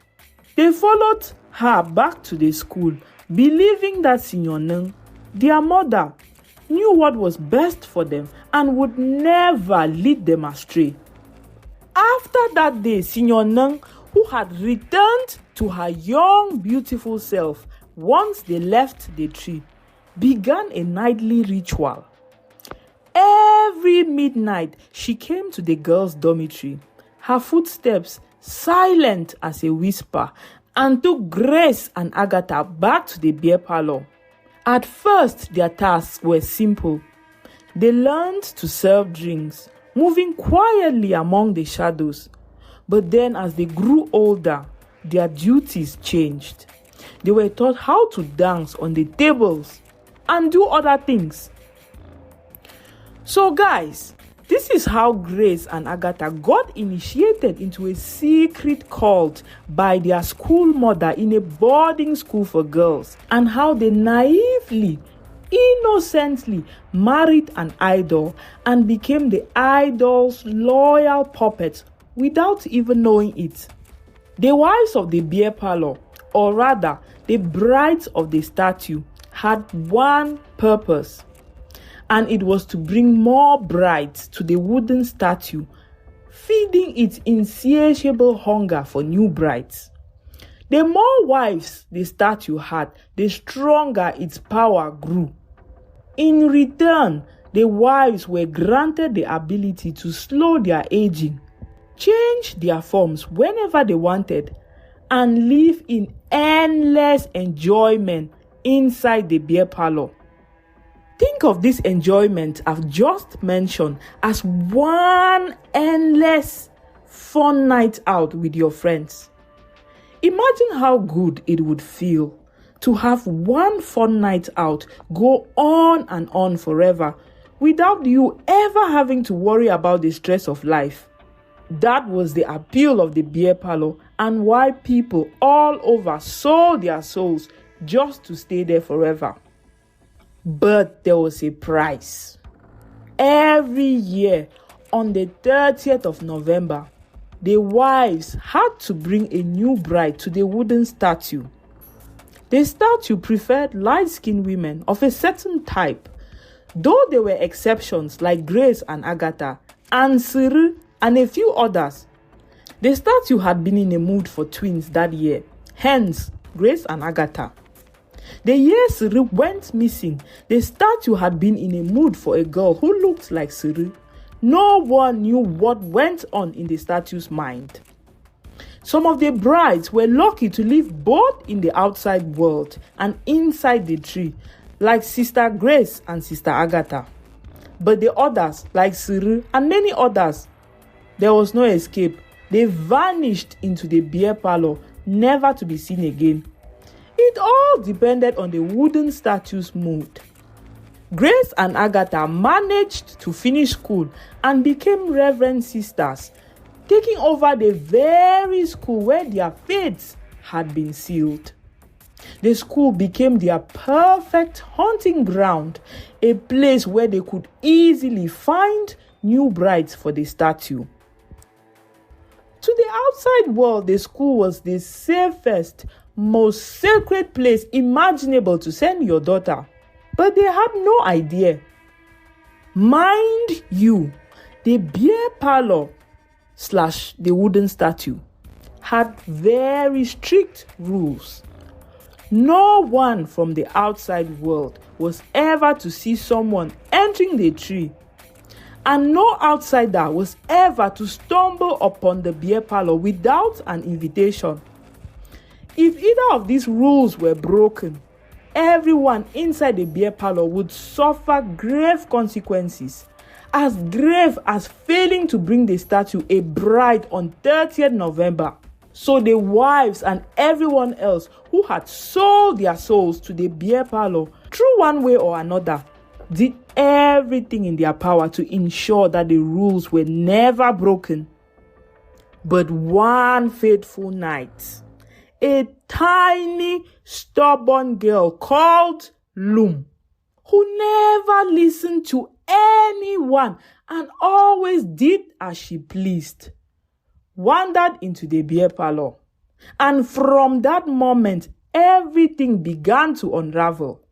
They followed her back to the school, believing that Senior Neng, their mother, knew what was best for them and would never lead them astray. After that day, Senior Neng, who had returned to her young, beautiful self once they left the tree, began a nightly ritual. Every midnight, she came to the girls' dormitory, her footsteps silent as a whisper, and took Grace and Agatha back to the beer parlor. At first, their tasks were simple. They learned to serve drinks, moving quietly among the shadows. But then, as they grew older, their duties changed. They were taught how to dance on the tables and do other things. So guys, this is how Grace and Agatha got initiated into a secret cult by their school mother in a boarding school for girls, and how they naively, innocently married an idol and became the idol's loyal puppets without even knowing it. The wives of the beer parlor, or rather the brides of the statue, had one purpose, and it was to bring more brides to the wooden statue, feeding its insatiable hunger for new brides. The more wives the statue had, the stronger its power grew. In return, the wives were granted the ability to slow their aging, change their forms whenever they wanted, and live in endless enjoyment inside the beer parlor. Think of this enjoyment I've just mentioned as one endless fun night out with your friends. Imagine how good it would feel to have one fun night out go on and on forever without you ever having to worry about the stress of life. That was the appeal of the beer parlor and why people all over sold their souls just to stay there forever. But there was a price. Every year, on the 30th of November, the wives had to bring a new bride to the wooden statue. The statue preferred light-skinned women of a certain type, though there were exceptions like Grace and Agatha, and Siri, and a few others. The statue had been in a mood for twins that year, hence Grace and Agatha. The year Siri went missing, the statue had been in a mood for a girl who looked like Siri. No one knew what went on in the statue's mind. Some of the brides were lucky to live both in the outside world and inside the tree, like Sister Grace and Sister Agatha. But the others, like Siri and many others, there was no escape. They vanished into the beer parlor, never to be seen again. It all depended on the wooden statue's mood. Grace and Agatha managed to finish school and became Reverend Sisters, taking over the very school where their fates had been sealed. The school became their perfect hunting ground, a place where they could easily find new brides for the statue. To the outside world, the school was the safest, most sacred place imaginable to send your daughter. But they had no idea. Mind you, the beer parlor / the wooden statue had very strict rules. No one from the outside world was ever to see someone entering the tree, and no outsider was ever to stumble upon the beer parlor without an invitation. If either of these rules were broken, everyone inside the beer parlor would suffer grave consequences, as grave as failing to bring the statue a bride on 30th November. So the wives and everyone else who had sold their souls to the beer parlor through one way or another did everything in their power to ensure that the rules were never broken. But one fateful night, a tiny, stubborn girl called Loom, who never listened to anyone and always did as she pleased, wandered into the beer parlor. And from that moment, everything began to unravel.